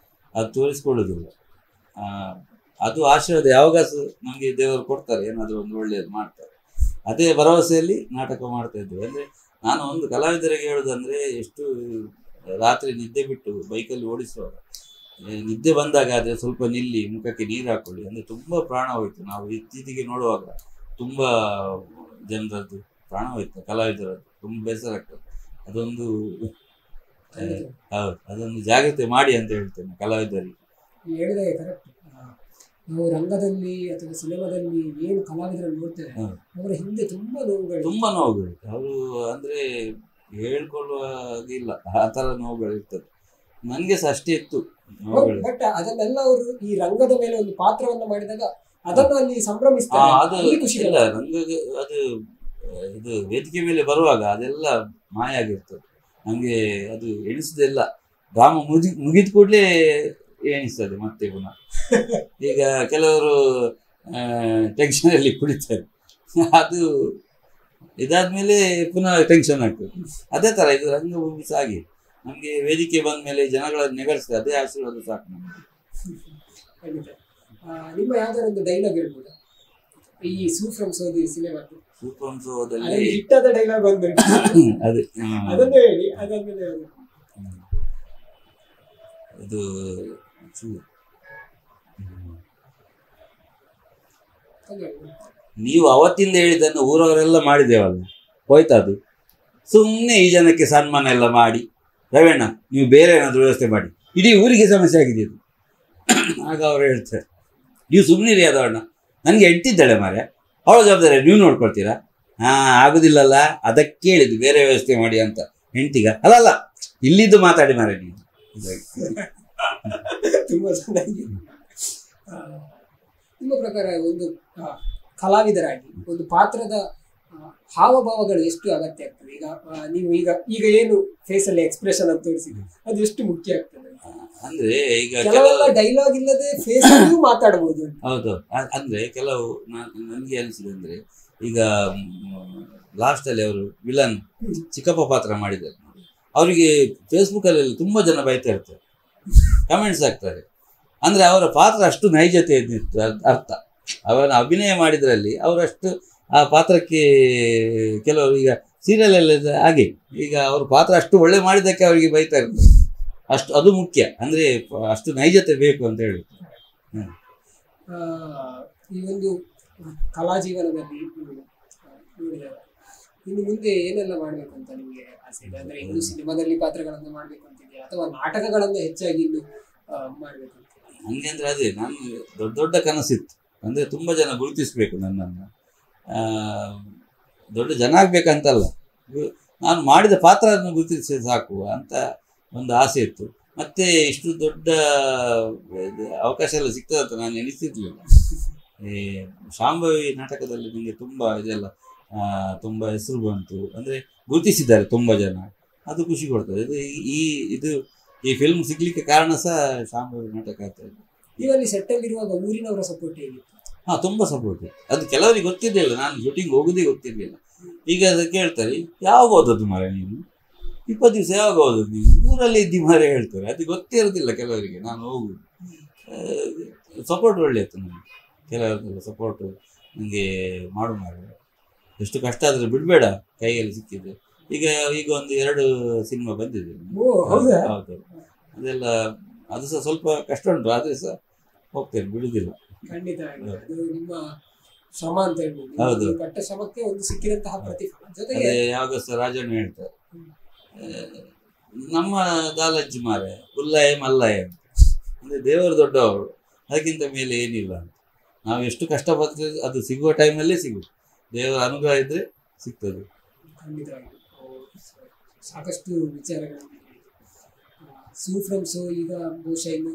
ಅದು ತೋರಿಸ್ಕೊಳ್ಳೋದಿಲ್ಲ. ಅದು ಆಶೀರ್ವಾದ ಯಾವಾಗ ನಮಗೆ ದೇವರು ಕೊಡ್ತಾರೆ, ಏನಾದರೂ ಒಂದು ಒಳ್ಳೆಯದು ಮಾಡ್ತಾರೆ, ಅದೇ ಭರವಸೆಯಲ್ಲಿ ನಾಟಕ ಮಾಡ್ತಾ ಇದ್ವಿ. ಅಂದರೆ ನಾನು ಒಂದು ಕಲಾವಿದರಿಗೆ ಹೇಳೋದಂದರೆ, ಎಷ್ಟು ರಾತ್ರಿ ನಿದ್ದೆ ಬಿಟ್ಟು ಬೈಕಲ್ಲಿ ಓಡಿಸುವಾಗ ನಿದ್ದೆ ಬಂದಾಗ ಆದರೆ ಸ್ವಲ್ಪ ನಿಲ್ಲಿ, ಮುಖಕ್ಕೆ ನೀರು ಹಾಕೊಳ್ಳಿ. ಅಂದರೆ ತುಂಬ ಪ್ರಾಣ ಹೋಯಿತು. ನಾವು ಇತ್ತೀಚೆಗೆ ನೋಡುವಾಗ ತುಂಬ ಜನರದ್ದು ಪ್ರಾಣ ಹೋಯ್ತು, ಕಲಾವಿದರದ್ದು. ತುಂಬ ಬೇಸರ ಆಗ್ತದೆ. ಅದೊಂದು ಹೌದು, ಅದೊಂದು ಜಾಗ್ರತೆ ಮಾಡಿ ಅಂತ ಹೇಳ್ತೇನೆ ಕಲಾವಿದರಿಗೆ. ಹೇಳಿದಾಗ ಕರೆಕ್ಟ್. ನಾವು ರಂಗದಲ್ಲಿ ಅಥವಾ ಸಿನಿಮಾದಲ್ಲಿ ಏನು ಕಲಾವಿದರನ್ನು ನೋಡ್ತೇವೆ, ಅವರ ಹಿಂದೆ ತುಂಬಾ ನೋವುಗಳು ಅವರು ಅಂದ್ರೆ ಹೇಳ್ಕೊಳ್ಳುವ ಇಲ್ಲ, ಆ ತರ ನೋವುಗಳು ಇರ್ತದೆ. ನನ್ಗೆ ಸಹ ಅಷ್ಟೇ ಇತ್ತು ನೋವುಗಳು. ಬಟ್ ಅದನ್ನೆಲ್ಲ ಅವರು ಈ ರಂಗದ ಮೇಲೆ ಒಂದು ಪಾತ್ರವನ್ನ ಮಾಡಿದಾಗ ಅದನ್ನು ಅಲ್ಲಿ ಸಂಭ್ರಮಿಸ್ತಾರೆ. ಅದು ಖುಷಿ ಇಲ್ಲ, ರಂಗ ಅದು ಇದು ವೇದಿಕೆ ಮೇಲೆ ಬರುವಾಗ ಅದೆಲ್ಲ ಮಾಯ ಆಗಿರ್ತದೆ. ನಮ್ಗೆ ಅದು ಎಣಿಸುದಿಲ್ಲ. ಡ್ರಾಮ ಮುಗಿದ ಕೂಡಲೇ ಎಣಿಸ್ತದೆ ಮತ್ತೆ ಪುನಃ. ಈಗ ಕೆಲವರು ಟೆನ್ಷನ್ ಅಲ್ಲಿ ಕುಡಿತಾರೆ, ಅದು ಇದಾದ್ಮೇಲೆ ಪುನಃ ಟೆನ್ಷನ್ ಆಗ್ತದೆ. ಅದೇ ತರ ಇದು ರಂಗಭೂಮಿ ಸಾಗಿ ನಮ್ಗೆ ವೇದಿಕೆ ಬಂದ ಮೇಲೆ ಜನಗಳನ್ನು ನೆಗರಿಸ್ತದೆ, ಅದೇ ಆಶೀರ್ವಾದ ಸಾಕು ನಮ್ಗೆ. ನಿಮ್ಮ ಯಾವ್ದಾರ ಒಂದು ಡೈಲಾಗ್ ಹೇಳ್ಬೋದಾ ಈ ಸೂಫ್ರಮ್ ಸೋದಿ ಸಿನಿಮಾದ್ದು? ಸೂಫ್ರಮ್ ಸೋದಲ್ಲಿ ಹಿಟ್ಟಾದ ಡೈಲಾಗ್ ಒಂದು ಅದೇ ಅದನ್ನು ಹೇಳಿ. ಅದಾದ್ಮೇಲೆ ಇದು ನೀವು ಅವತ್ತಿಂದ ಹೇಳಿದ್ದನ್ನು ಊರವರೆಲ್ಲ ಮಾಡಿದ್ದೇವಲ್ಲ, ಹೋಯ್ತದು. ಸುಮ್ಮನೆ ಈ ಜನಕ್ಕೆ ಸನ್ಮಾನ ಎಲ್ಲ ಮಾಡಿ, ರವಣ್ಣ ನೀವು ಬೇರೆ ಏನಾದರೂ ವ್ಯವಸ್ಥೆ ಮಾಡಿ, ಇಡೀ ಊರಿಗೆ ಸಮಸ್ಯೆ ಆಗಿದೆ ಇದು. ಆಗ ಅವರು ಹೇಳ್ತಾರೆ, ನೀವು ಸುಮ್ಮನೆ ರೀ ಅದವಣ್ಣ, ನನಗೆ ಹೆಂಡ್ತಿದ್ದಾಳೆ ಮಾರೆ, ಅವಳ ಜವಾಬ್ದಾರಿ ನೀವು ನೋಡ್ಕೊಳ್ತೀರಾ? ಆಗುದಿಲ್ಲಲ್ಲ, ಅದಕ್ಕೆ ಹೇಳಿದ್ದು ಬೇರೆ ವ್ಯವಸ್ಥೆ ಮಾಡಿ ಅಂತ. ಹೆಂಡ್ತಿಗ ಅಲ್ಲಲ್ಲ, ಇಲ್ಲಿದ್ದು ಮಾತಾಡಿ ಮಾರೆ ನೀವು. ತುಂಬಾ ಚೆನ್ನಾಗಿ. ನಿಮ್ಮ ಪ್ರಕಾರ ಒಂದು ಕಲಾವಿದರಾಗಿ ಒಂದು ಪಾತ್ರದ ಹಾವಭಾವಗಳು ಎಷ್ಟು ಅಗತ್ಯ ಆಗ್ತದೆ? ಈಗ ಏನು ಫೇಸ್ ಅಲ್ಲಿ ಎಕ್ಸ್ಪ್ರೆಷನ್ ಅಂತ ತೋರಿಸಿದೆ, ಅದು ಎಷ್ಟು ಮುಖ್ಯ ಆಗ್ತದೆ? ಅಂದ್ರೆ ಈಗ ಕೆಲವೆಲ್ಲ ಡೈಲಾಗ್ ಇಲ್ಲದೆ ಫೇಸ್ ಅಲ್ಲಿಯೂ ಮಾತಾಡಬಹುದು. ಹೌದು, ಅಂದ್ರೆ ಕೆಲವು ನನಗೆ ಅನಿಸಿದೆ ಅಂದ್ರೆ, ಈಗ ಲಾಸ್ಟ್ ಅಲ್ಲಿ ಅವರು ವಿಲನ್ ಚಿಕ್ಕಪ್ಪ ಪಾತ್ರ ಮಾಡಿದ್ದಾರೆ, ಅವರಿಗೆ ಫೇಸ್ಬುಕ್ ಅಲ್ಲಿ ತುಂಬಾ ಜನ ಬೈತಾ ಇರ್ತಾರೆ, ಕಮೆಂಟ್ಸ್ ಆಗ್ತಾರೆ. ಅಂದ್ರೆ ಅವರ ಪಾತ್ರ ಅಷ್ಟು ನೈಜತೆ ಇದ್ದಿತ್ತು ಅರ್ಥ. ಅವನ ಅಭಿನಯ ಮಾಡಿದ್ರಲ್ಲಿ ಅವರಷ್ಟು ಆ ಪಾತ್ರಕ್ಕೆ, ಕೆಲವರು ಈಗ ಸೀರಿಯಲ್ ಎಲ್ಲ ಹಾಗೆ, ಈಗ ಅವ್ರ ಪಾತ್ರ ಅಷ್ಟು ಒಳ್ಳೆ ಮಾಡಿದ್ದಕ್ಕೆ ಅವರಿಗೆ ಬೈತಾ ಇರ್ತಾರೆ. ಅಷ್ಟು ಅದು ಮುಖ್ಯ, ಅಂದ್ರೆ ಅಷ್ಟು ನೈಜತೆ ಬೇಕು ಅಂತ ಹೇಳಿ. ಈ ಒಂದು ಕಲಾ ಜೀವನದಲ್ಲಿ ನೋಡಿದಾಗ ಇನ್ನು ಮುಂದೆ ಏನೆಲ್ಲ ಮಾಡ್ಬೇಕು ಅಂತ ನಿಮಗೆ ಆಸೆ ಇದೆ? ಅಂದ್ರೆ ಇನ್ನು ಸಿನಿಮಾದಲ್ಲಿ ಪಾತ್ರಗಳನ್ನು ಮಾಡ್ಬೇಕು ಅಂತಿದೆಯಾ ಅಥವಾ ನಾಟಕಗಳನ್ನು ಹೆಚ್ಚಾಗಿ ಇನ್ನು ಮಾಡ್ಬೇಕು ಅಂತ? ಹಂಗೆ ಅಂದ್ರೆ ಅದೇ ನಾನು ದೊಡ್ಡ ದೊಡ್ಡ ಕನಸಿತ್ತು. ಅಂದ್ರೆ ತುಂಬಾ ಜನ ಗುರುತಿಸ್ಬೇಕು ನನ್ನನ್ನು, ದೊಡ್ಡ ಜನ ಆಗ್ಬೇಕಂತಲ್ಲ, ನಾನು ಮಾಡಿದ ಪಾತ್ರವನ್ನು ಗುರುತಿಸಿ ಸಾಕು ಅಂತ ಒಂದು ಆಸೆ ಇತ್ತು. ಮತ್ತೆ ಇಷ್ಟು ದೊಡ್ಡ ಅವಕಾಶ ಎಲ್ಲ ಸಿಗ್ತದೆ ಅಂತ ನಾನು ಎಣಿಸಿರ್ಲಿಲ್ಲ. ಈ ಶಾಂಭವಿ ನಾಟಕದಲ್ಲಿ ನನಗೆ ತುಂಬ ಇದೆಲ್ಲ ತುಂಬ ಹೆಸರು ಬಂತು, ಅಂದರೆ ಗುರುತಿಸಿದ್ದಾರೆ ತುಂಬ ಜನ, ಅದು ಖುಷಿ ಕೊಡ್ತದೆ. ಈ ಫಿಲ್ಮ್ ಸಿಗ್ಲಿಕ್ಕೆ ಕಾರಣ ಸಹ ಶಾಂಭವಿ ನಾಟಕ ಆಗ್ತಾ ಇದೆ. ನೀವಲ್ಲಿ ಸೆಟ್ಟಲ್ಲಿರುವಾಗ ಊರಿನವರ ಸಪೋರ್ಟ್ ಹೇಗಿತ್ತು? ತುಂಬ ಸಪೋರ್ಟ್. ಅದು ಕೆಲವರಿಗೆ ಗೊತ್ತಿರಲಿಲ್ಲ, ನಾನು ಶೂಟಿಂಗ್ ಹೋಗೋದೇ ಗೊತ್ತಿರಲಿಲ್ಲ. ಈಗ ಅದು ಕೇಳ್ತಾರೆ, ಯಾವಾಗ ಓದೋದು ಮಾರೆ ನೀನು, 20 ದಿವಸ ಯಾವಾಗ ಓದೋದು ನೀನು, ಊರಲ್ಲಿ ಇದ್ದಿ ಮಾರೆ ಹೇಳ್ತಾರೆ. ಅದು ಗೊತ್ತಿರೋದಿಲ್ಲ ಕೆಲವರಿಗೆ ನಾನು ಹೋಗುದು. ಸಪೋರ್ಟ್ ಒಳ್ಳೆ ಇತ್ತು ನನಗೆ, ಕೆಲವರಿಗೆಲ್ಲ ಸಪೋರ್ಟು ನನಗೆ ಮಾಡು ಮಾರೆ, ಎಷ್ಟು ಕಷ್ಟ ಆದರೆ ಬಿಡಬೇಡ, ಕೈಯಲ್ಲಿ ಸಿಕ್ಕಿದೆ. ಈಗ ಒಂದು 2 ಸಿನಿಮಾ ಬಂದಿದೆ. ಹೌದು, ಅದೆಲ್ಲ ಅದು ಸಹ ಸ್ವಲ್ಪ ಕಷ್ಟ ಉಂಟು, ಆದರೆ ಸಹ ಹೋಗ್ತೇನೆ, ಬಿಡುವುದಿಲ್ಲ. ಖಂಡಿತ ನಿಮ್ಮ ಶ್ರಮ ಅಂತ ಹೇಳ್ಬೋದು. ಹೌದು, ಕಟ್ಟ ಶ್ರಮಕ್ಕೆ ಒಂದು ಸಿಕ್ಕಿದಂತಹ ಪ್ರತಿಫಲ. ಜೊತೆಗೆ ಯಾವಾಗ ಸಹ ರಾಜಣ್ಣ ಹೇಳ್ತಾರೆ, ನಮ್ಮ ದಾಲಜ್ಜಿ ಮಾರೆ ಉಲ್ಲಾಯ ಮಲ್ಲಾಯ ಅಂತ, ಅಂದರೆ ದೇವರು ದೊಡ್ಡವರು, ಅದಕ್ಕಿಂತ ಮೇಲೆ ಏನಿಲ್ಲ ಅಂತ. ನಾವು ಎಷ್ಟು ಕಷ್ಟಪಟ್ಟರೆ ಅದು ಸಿಗುವ ಟೈಮಲ್ಲೇ ಸಿಗುದು, ದೇವರ ಅನುಗ್ರಹ ಇದ್ರೆ ಸಿಗ್ತದೆ. ಖಂಡಿತವಾಗಿ ಸಾಕಷ್ಟು ವಿಚಾರಗಳನ್ನು ಸೂಫ್ರಮ್ ಸೋ ಈಗ ಬಹುಶಃ ಇನ್ನು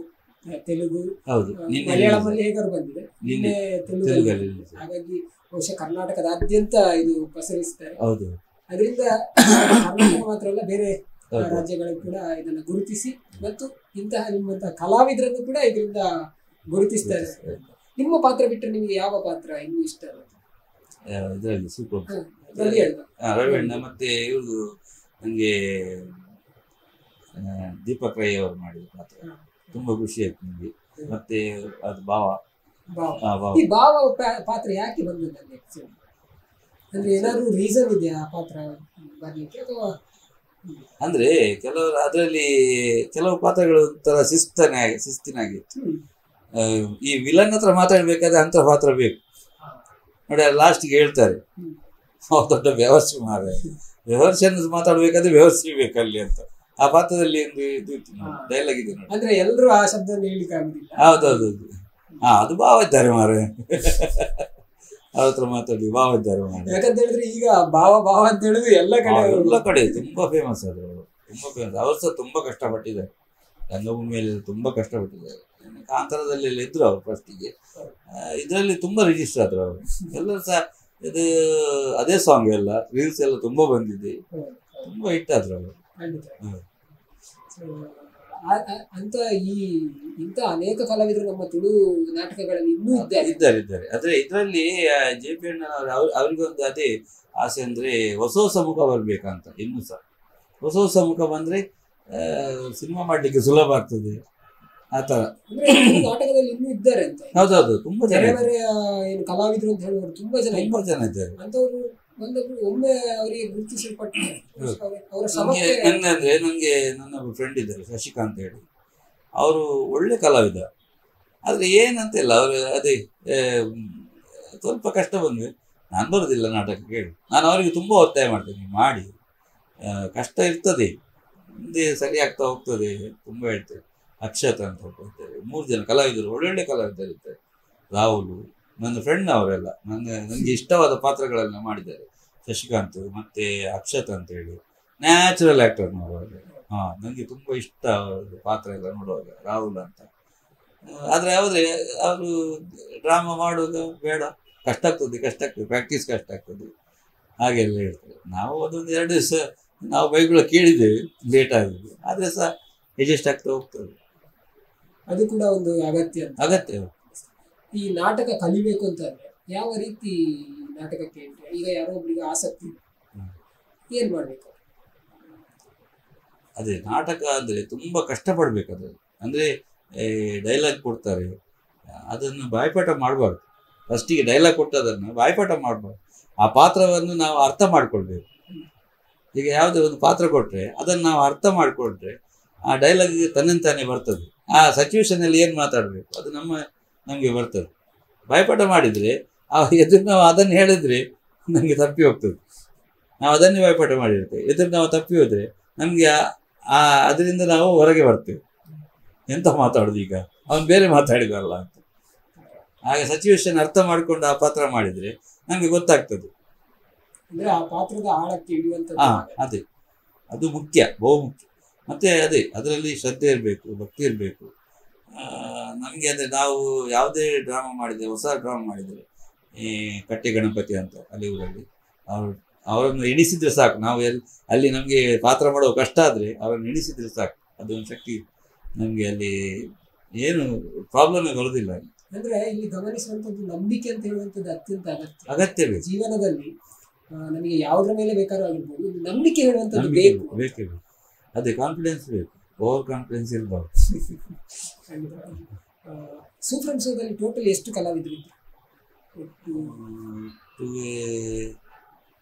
ತೆಲುಗು, ಹೌದು ಮಲಯಾಳಮಲ್ಲಿ ಹೇಗಾರು ಬಂದಿದೆ, ನಿನ್ನೆ ತೆಲುಗಲ್ಲಿ. ಹಾಗಾಗಿ ಬಹುಶಃ ಕರ್ನಾಟಕದಾದ್ಯಂತ ಇದು ಪಸರಿಸ್ತಾರೆ. ಹೌದು. ಅದರಿಂದ ಕರ್ನಾಟಕ ಮಾತ್ರ ಅಲ್ಲ ಬೇರೆ ರಾಜ್ಯಗಳು ಕೂಡ ಇದನ್ನ ಗುರುತಿಸಿ ಮತ್ತು ನಿಮ್ಮಂತಹ ಕಲಾವಿದರನ್ನು ಕೂಡ ಇದರಿಂದ ಗುರುತಿಸ್ತಾರೆ. ನಿಮ್ಮ ಪಾತ್ರ ಬಿಟ್ಟರೆ ನಿಮಗೆ ಯಾವ ಪಾತ್ರ ಇನ್ನೂ ಇಷ್ಟ? ಇದರಲ್ಲಿ ಸೂಪರ್ ರವಿಯಣ್ಣ ಮತ್ತೆ ಇವ್ರದ್ದು ನನಗೆ ದೀಪಕ್ ರೈ ಅವರು ಮಾಡಿದ ಪಾತ್ರ ತುಂಬಾ ಖುಷಿ ಆಯ್ತು ನನಗೆ. ಮತ್ತೆ ಅದು ಭಾವ ಈ ಭಾವ ಪಾತ್ರ ಯಾಕೆ ಬಂದದ್ದು? ಅಂದ್ರೆ ಏನಾದ್ರು ರೀಸನ್ ಇದೆಯಾ ಆ ಪಾತ್ರ ಬರ್ಲಿಕ್ಕೆ ಅಥವಾ? ಅಂದ್ರೆ ಕೆಲವರು ಅದರಲ್ಲಿ ಕೆಲವು ಪಾತ್ರಗಳು ಒಂಥರ ಶಿಸ್ತಿನಾಗಿತ್ತು. ಈ ವಿಲನ್ ಹತ್ರ ಮಾತಾಡ್ಬೇಕಾದ್ರೆ ಅಂತ ಪಾತ್ರ ಬೇಕು ನೋಡಿ. ಲಾಸ್ಟ್ಗೆ ಹೇಳ್ತಾರೆ ದೊಡ್ಡ ವ್ಯವಸ್ಥೆ ವ್ಯವಸ್ಥೆಯನ್ನು ಮಾತಾಡ್ಬೇಕಾದ್ರೆ ವ್ಯವಸ್ಥೆ ಬೇಕಲ್ಲಿ ಅಂತ. ಆ ಪಾತ್ರದಲ್ಲಿ ಒಂದು ಇದು ಡೈಲಾಗ್ ಇದೆ ನೋಡಿ. ಅಂದ್ರೆ ಎಲ್ಲರೂ ಆ ಶಬ್ದವನ್ನು ಹೇಳಿಕ್ಕೆ ಆಗುದಿಲ್ಲ. ಹೌದೌದು. ಅದು ಭಾವ ಇದ್ದಾರೆ ಮಾರೆ ಅವ್ರ ಹತ್ರ ಮಾತಾಡಿ ಭಾವ ಇದ್ದಾರೆ ಮಾರೆ. ಯಾಕಂತ ಹೇಳಿದ್ರೆ ಈಗ ಭಾವ ಅಂತ ಹೇಳಿದ್ರೆ ಎಲ್ಲ ಕಡೆ ತುಂಬಾ ಫೇಮಸ್ ಅದು. ತುಂಬಾ ಫೇಮಸ್. ಅವ್ರು ಸಹ ತುಂಬಾ ಕಷ್ಟಪಟ್ಟಿದ್ದಾರೆ ರಂಗಭೂಮಿಯಲ್ಲಿ, ತುಂಬಾ ಕಷ್ಟಪಟ್ಟಿದ್ದಾರೆ. ಕಾಂತಾರದಲ್ಲಿ ಇದ್ರು ಅವ್ರು ಫಸ್ಟಿಗೆ. ಇದರಲ್ಲಿ ತುಂಬಾ ರಿಜಿಸ್ಟರ್ ಆದ್ರು ಅವರು. ಎಲ್ಲರೂ ಸಹ ಇದು ಅದೇ ಸಾಂಗ್ ಎಲ್ಲ ರೀಲ್ಸ್ ಎಲ್ಲ ತುಂಬಾ ಬಂದಿದೆ, ತುಂಬಾ ಹಿಟ್ ಆದ್ರು ಅವರು. ಅಂತ ಇಂಥ ಅನೇಕ ಕಲಾವಿದರು ನಮ್ಮ ತುಳು ನಾಟಕಗಳಲ್ಲಿ ಇನ್ನೂ ಇದ್ದಾರೆ. ಆದ್ರೆ ಇದರಲ್ಲಿ JP ಅಣ್ಣ ಅವ್ರಿಗೊಂದು ಅದೇ ಆಸೆ ಅಂದ್ರೆ ಹೊಸ ಮುಖ ಬರ್ಬೇಕಂತ. ಇನ್ನೂ ಸಹ ಹೊಸ ಮುಖ ಬಂದ್ರೆ ಸಿನಿಮಾ ಮಾಡ್ಲಿಕ್ಕೆ ಸುಲಭ ಆಗ್ತದೆ ಆತರ. ನಾಟಕದಲ್ಲಿ ಇನ್ನೂ ಇದ್ದಾರೆ ಅಂತ. ಹೌದೌದು, ತುಂಬಾ ಜನ ಏನು ಕಲಾವಿದರು ಅಂತ ಹೇಳುವರು ತುಂಬಾ ಜನ ಇದ್ದಾರೆ. ಅಂತವರು ಒಮ್ಮೆ ಅವರಿಗೆ ಗುರುತಿಸಲ್ಪಟ್ಟಿದ್ದಾರೆ. ನಂಗೆ ನನ್ನ ಫ್ರೆಂಡ್ ಇದ್ದಾರೆ ಶಶಿಕಾಂತ್ ಹೇಳಿ, ಅವರು ಒಳ್ಳೆ ಕಲಾವಿದ. ಆದ್ರೆ ಏನಂತ ಇಲ್ಲ, ಅವರು ಅದೇ ಸ್ವಲ್ಪ ಕಷ್ಟ ಬಂದ್ವಿ. ನಾನು ಬರೋದಿಲ್ಲ ನಾಟಕಕ್ಕೆ ಹೇಳಿ, ನಾನು ಅವರಿಗೆ ತುಂಬಾ ಒತ್ತಾಯ ಮಾಡ್ತೇನೆ, ಮಾಡಿ ಕಷ್ಟ ಇರ್ತದೆ, ಮುಂದೆ ಸರಿ ಆಗ್ತಾ ಹೋಗ್ತದೆ ತುಂಬಾ ಹೇಳ್ತೇವೆ. ಅಕ್ಷತ್ ಅಂತ ಹೋಗ್ತಾರೆ, 3 ಜನ ಕಲಾವಿದರು, ಒಳ್ಳೊಳ್ಳೆ ಕಲಾವಿದರು ಇರ್ತಾರೆ. ರಾಹುಲು ನನ್ನ ಫ್ರೆಂಡ್, ಅವರೆಲ್ಲ ನನಗೆ ಇಷ್ಟವಾದ ಪಾತ್ರಗಳನ್ನ ಮಾಡಿದ್ದಾರೆ. ಶಶಿಕಾಂತ್ ಮತ್ತೆ ಅಕ್ಷತ್ ಅಂತ ಹೇಳಿ ನ್ಯಾಚುರಲ್ ಆಕ್ಟರ್ನವರು. ನನಗೆ ತುಂಬಾ ಇಷ್ಟ ಪಾತ್ರ ಎಲ್ಲ ನೋಡುವಾಗ, ರಾಹುಲ್ ಅಂತ. ಆದ್ರೆ ಅವರು ಡ್ರಾಮಾ ಮಾಡುವಾಗ ಬೇಡ, ಕಷ್ಟ ಆಗ್ತದೆ ಪ್ರಾಕ್ಟೀಸ್ ಕಷ್ಟ ಆಗ್ತದೆ ಹಾಗೆಲ್ಲ ಹೇಳ್ತಾರೆ. ನಾವು ಅದೊಂದು 2 ದಿವಸ ನಾವು ಬೈಗಳು ಕೇಳಿದ್ದೇವೆ, ಲೇಟ್ ಆಗಿದೆ. ಆದ್ರೆ ಸಹ ಅಡ್ಜಸ್ಟ್ ಆಗ್ತಾ ಹೋಗ್ತದೆ. ಅದು ಕೂಡ ಒಂದು ಅಗತ್ಯ. ಈ ನಾಟಕ ಕಲಿಬೇಕು ಅಂತಂದ್ರೆ ಯಾವ ರೀತಿ ನಾಟಕಕ್ಕೆ ಈಗ ಯಾರೋ ಒಬ್ರಿಗೆ ಆಸಕ್ತಿ ಏನ್ ಮಾಡ್ಬೇಕು? ಅದೇ ನಾಟಕ ಅಂದ್ರೆ ತುಂಬಾ ಕಷ್ಟಪಡ್ಬೇಕು. ಅದು ಅಂದ್ರೆ ಡೈಲಾಗ್ ಕೊಡ್ತಾರೆ, ಅದನ್ನು ಬಾಯ್ಪಾಠ ಮಾಡಬಾರ್ದು. ಫಸ್ಟಿಗೆ ಡೈಲಾಗ್ ಕೊಟ್ಟದನ್ನು ಬಾಯ್ಪಾಠ ಮಾಡಬಾರ್ದು. ಆ ಪಾತ್ರವನ್ನು ನಾವು ಅರ್ಥ ಮಾಡ್ಕೊಳ್ಬೇಕು. ಈಗ ಯಾವುದೇ ಒಂದು ಪಾತ್ರ ಕೊಟ್ರೆ ಅದನ್ನು ನಾವು ಅರ್ಥ ಮಾಡ್ಕೊಂಡ್ರೆ ಆ ಡೈಲಾಗ್ ತನ್ನಂತಾನೆ ಬರ್ತದೆ. ಆ ಸಿಚುವೇಶನ್ ಅಲ್ಲಿ ಏನು ಮಾತಾಡಬೇಕು ಅದು ನಮಗೆ ಬರ್ತದೆ. ಬಾಯ್ಪಾಠ ಮಾಡಿದ್ರೆ ಎದುರು ನಾವು ಅದನ್ನು ಹೇಳಿದ್ರೆ ನಮಗೆ ತಪ್ಪಿ ಹೋಗ್ತದೆ. ನಾವು ಅದನ್ನೇ ಬಾಯ್ಪಾಠ ಮಾಡಿರ್ತೇವೆ, ಎದುರು ನಾವು ತಪ್ಪಿ ಹೋದ್ರೆ ನಮಗೆ ಅದರಿಂದ ನಾವು ಹೊರಗೆ ಬರ್ತೇವೆ. ಎಂತ ಮಾತಾಡೋದು, ಈಗ ಅವನು ಬೇರೆ ಮಾತಾಡಿದಲ್ಲ ಅಂತ. ಹಾಗೆ ಸಿಚುವೇಶನ್ ಅರ್ಥ ಮಾಡ್ಕೊಂಡು ಆ ಪಾತ್ರ ಮಾಡಿದ್ರೆ ನಮಗೆ ಗೊತ್ತಾಗ್ತದೆ. ಅದೇ ಅದು ಮುಖ್ಯ, ಬಹು ಮುಖ್ಯ. ಮತ್ತೆ ಅದರಲ್ಲಿ ಶ್ರದ್ಧೆ ಇರಬೇಕು, ಭಕ್ತಿ ಇರಬೇಕು. ನಮಗೆ ಅಂದರೆ ನಾವು ಯಾವುದೇ ಡ್ರಾಮಾ ಮಾಡಿದರೆ, ಹೊಸ ಡ್ರಾಮಾ ಮಾಡಿದರೆ, ಈ ಕಟ್ಟೆ ಗಣಪತಿ ಅಂತ ಅಲ್ಲಿ ಊರಲ್ಲಿ ಅವರನ್ನು ಎಣಿಸಿದ್ರೆ ಸಾಕು. ನಾವು ಅಲ್ಲಿ ನಮಗೆ ಪಾತ್ರ ಮಾಡುವ ಕಷ್ಟ ಆದರೆ ಅವರನ್ನು ಎಣಿಸಿದ್ರೆ ಸಾಕು, ಅದೊಂದು ಶಕ್ತಿ ನಮಗೆ ಅಲ್ಲಿ ಏನು ಪ್ರಾಬ್ಲಮೇ ಬರೋದಿಲ್ಲ. ಅಂದ್ರೆ ಇಲ್ಲಿ ಗಮನಿಸುವಂಥದ್ದು ನಂಬಿಕೆ ಅಂತ ಹೇಳುವಂಥದ್ದು ಅತ್ಯಂತ ಅಗತ್ಯ ಜೀವನದಲ್ಲಿ. ನಮಗೆ ಯಾವುದ್ರ ಮೇಲೆ ಬೇಕಾದ್ರೂ ಆಗಿರ್ಬೋದು, ನಂಬಿಕೆ ಹೇಳುವಂಥದ್ದು ಬೇಕೇ. ಅದೇ ಕಾನ್ಫಿಡೆನ್ಸ್ ಬೇಕು, ಓವರ್ ಕಾನ್ಫಿಡೆನ್ಸ್ ಇರಬಾರ್ದು. ಸೂಫ್ರಂಸೋದಲ್ಲಿ ಟೋಟಲ್ ಎಷ್ಟು ಕಲಾವಿದರು ಇದ್ರು?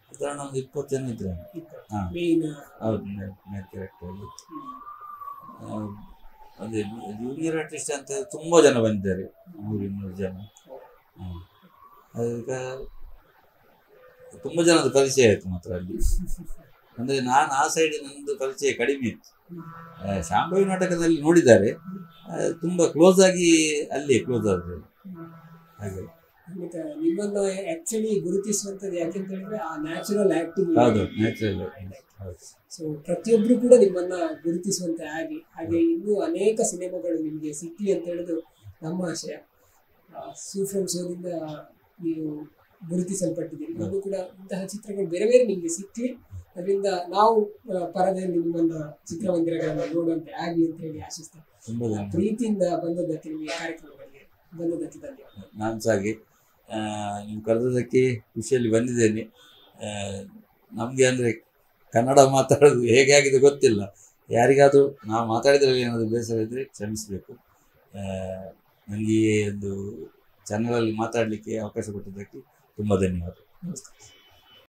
ಸಾಧಾರಣ ಒಂದು 20 ಜನ ಇದ್ರು. ಹೌದು, ಮೇನ್ ಕ್ಯಾರೆಕ್ಟರ್. ಅದೇ ಜೂನಿಯರ್ ಆರ್ಟಿಸ್ಟ್ ಅಂತ ತುಂಬ ಜನ ಬಂದಿದ್ದಾರೆ, 100-200 ಜನ. ಅದಕ್ಕೆ ತುಂಬ ಜನದ ಪರಿಚಯ ಆಯಿತು ಮಾತ್ರ ಅಲ್ಲಿ. ಅಂದರೆ ನಾನು ಆ ಸೈಡ್ ನನ್ನದು ಪರಿಚಯ ಕಡಿಮೆ ಇತ್ತು. ಶಾಂಭವಿ ನಾಟಕದಲ್ಲಿ ನೋಡಿದ್ದಾರೆ, ತುಂಬ ಕ್ಲೋಸ್ ಆಗಿ ಅಲ್ಲಿ ಕ್ಲೋಸ್ ಆದರು ಹಾಗೆ. ಖಂಡಿತ ನಿಮ್ಮನ್ನ ಆಕ್ಚುಲಿ ಗುರುತಿಸುವಂತದ್ದು ಯಾಕೆಂತ ಹೇಳಿದ್ರೆ ಆ ನ್ಯಾಚುರಲ್ ಆಕ್ಟಿಂಗ್. ಹೌದು, ನ್ಯಾಚುರಲ್. ಹೌದು. ಸೊ ಪ್ರತಿಯೊಬ್ರು ಕೂಡ ನಿಮ್ಮನ್ನ ಗುರುತಿಸುವಂತೆ ಆಗಿ ಹಾಗೆ ಇನ್ನೂ ಅನೇಕ ಸಿನಿಮಾಗಳು ನಿಮಗೆ ಸಿಕ್ಲಿ ಅಂತ ಹೇಳುದು ನಮ್ಮ ಆಶಯ. ಸೂ ಫ್ರಮ್ ಸೋದಿಂದ ನೀವು ಗುರುತಿಸಲ್ಪಟ್ಟಿದ್ದೀರಿ. ಇನ್ನು ಕೂಡ ಇಂತಹ ಚಿತ್ರಗಳು ಬೇರೆ ಬೇರೆ ನಿಮಗೆ ಸಿಕ್ಲಿ, ಅದರಿಂದ ನಾವು ಪರದೆಯಲ್ಲಿ ನಿಮ್ಮನ್ನ ಚಿತ್ರಮಂದಿರಗಳನ್ನು ನೋಡುವಂತೆ ಆಗಲಿ ಅಂತ ಹೇಳಿ ಆಶಿಸ್ತೇನೆ. ಪ್ರೀತಿಯಿಂದ ಬಂದದ್ದಕ್ಕೆ ನಿಮಗೆ ಕಾರ್ಯಕ್ರಮಗಳಿಗೆ ಬಂದದ್ದಕ್ಕೆ ಧನ್ಯವಾದ. ನಾನು ಸಹ ಹಾಗೆ ನೀವು ಕರೆದದಕ್ಕೆ ಖುಷಿಯಲ್ಲಿ ಬಂದಿದ್ದೇನೆ. ನಮಗೆ ಅಂದರೆ ಕನ್ನಡ ಮಾತಾಡೋದು ಹೇಗೆ ಆಗಿದೆ ಗೊತ್ತಿಲ್ಲ. ಯಾರಿಗಾದರೂ ನಾವು ಮಾತಾಡಿದ್ರಲ್ಲಿ ಏನಾದರೂ ಬೇಸರ ಇದ್ದರೆ ಕ್ಷಮಿಸಬೇಕು. ನನಗೆ ಒಂದು ಚಾನಲಲ್ಲಿ ಮಾತಾಡಲಿಕ್ಕೆ ಅವಕಾಶ ಕೊಟ್ಟಿದ್ದಕ್ಕೆ ತುಂಬ ಧನ್ಯವಾದ. ನಮಸ್ಕಾರ.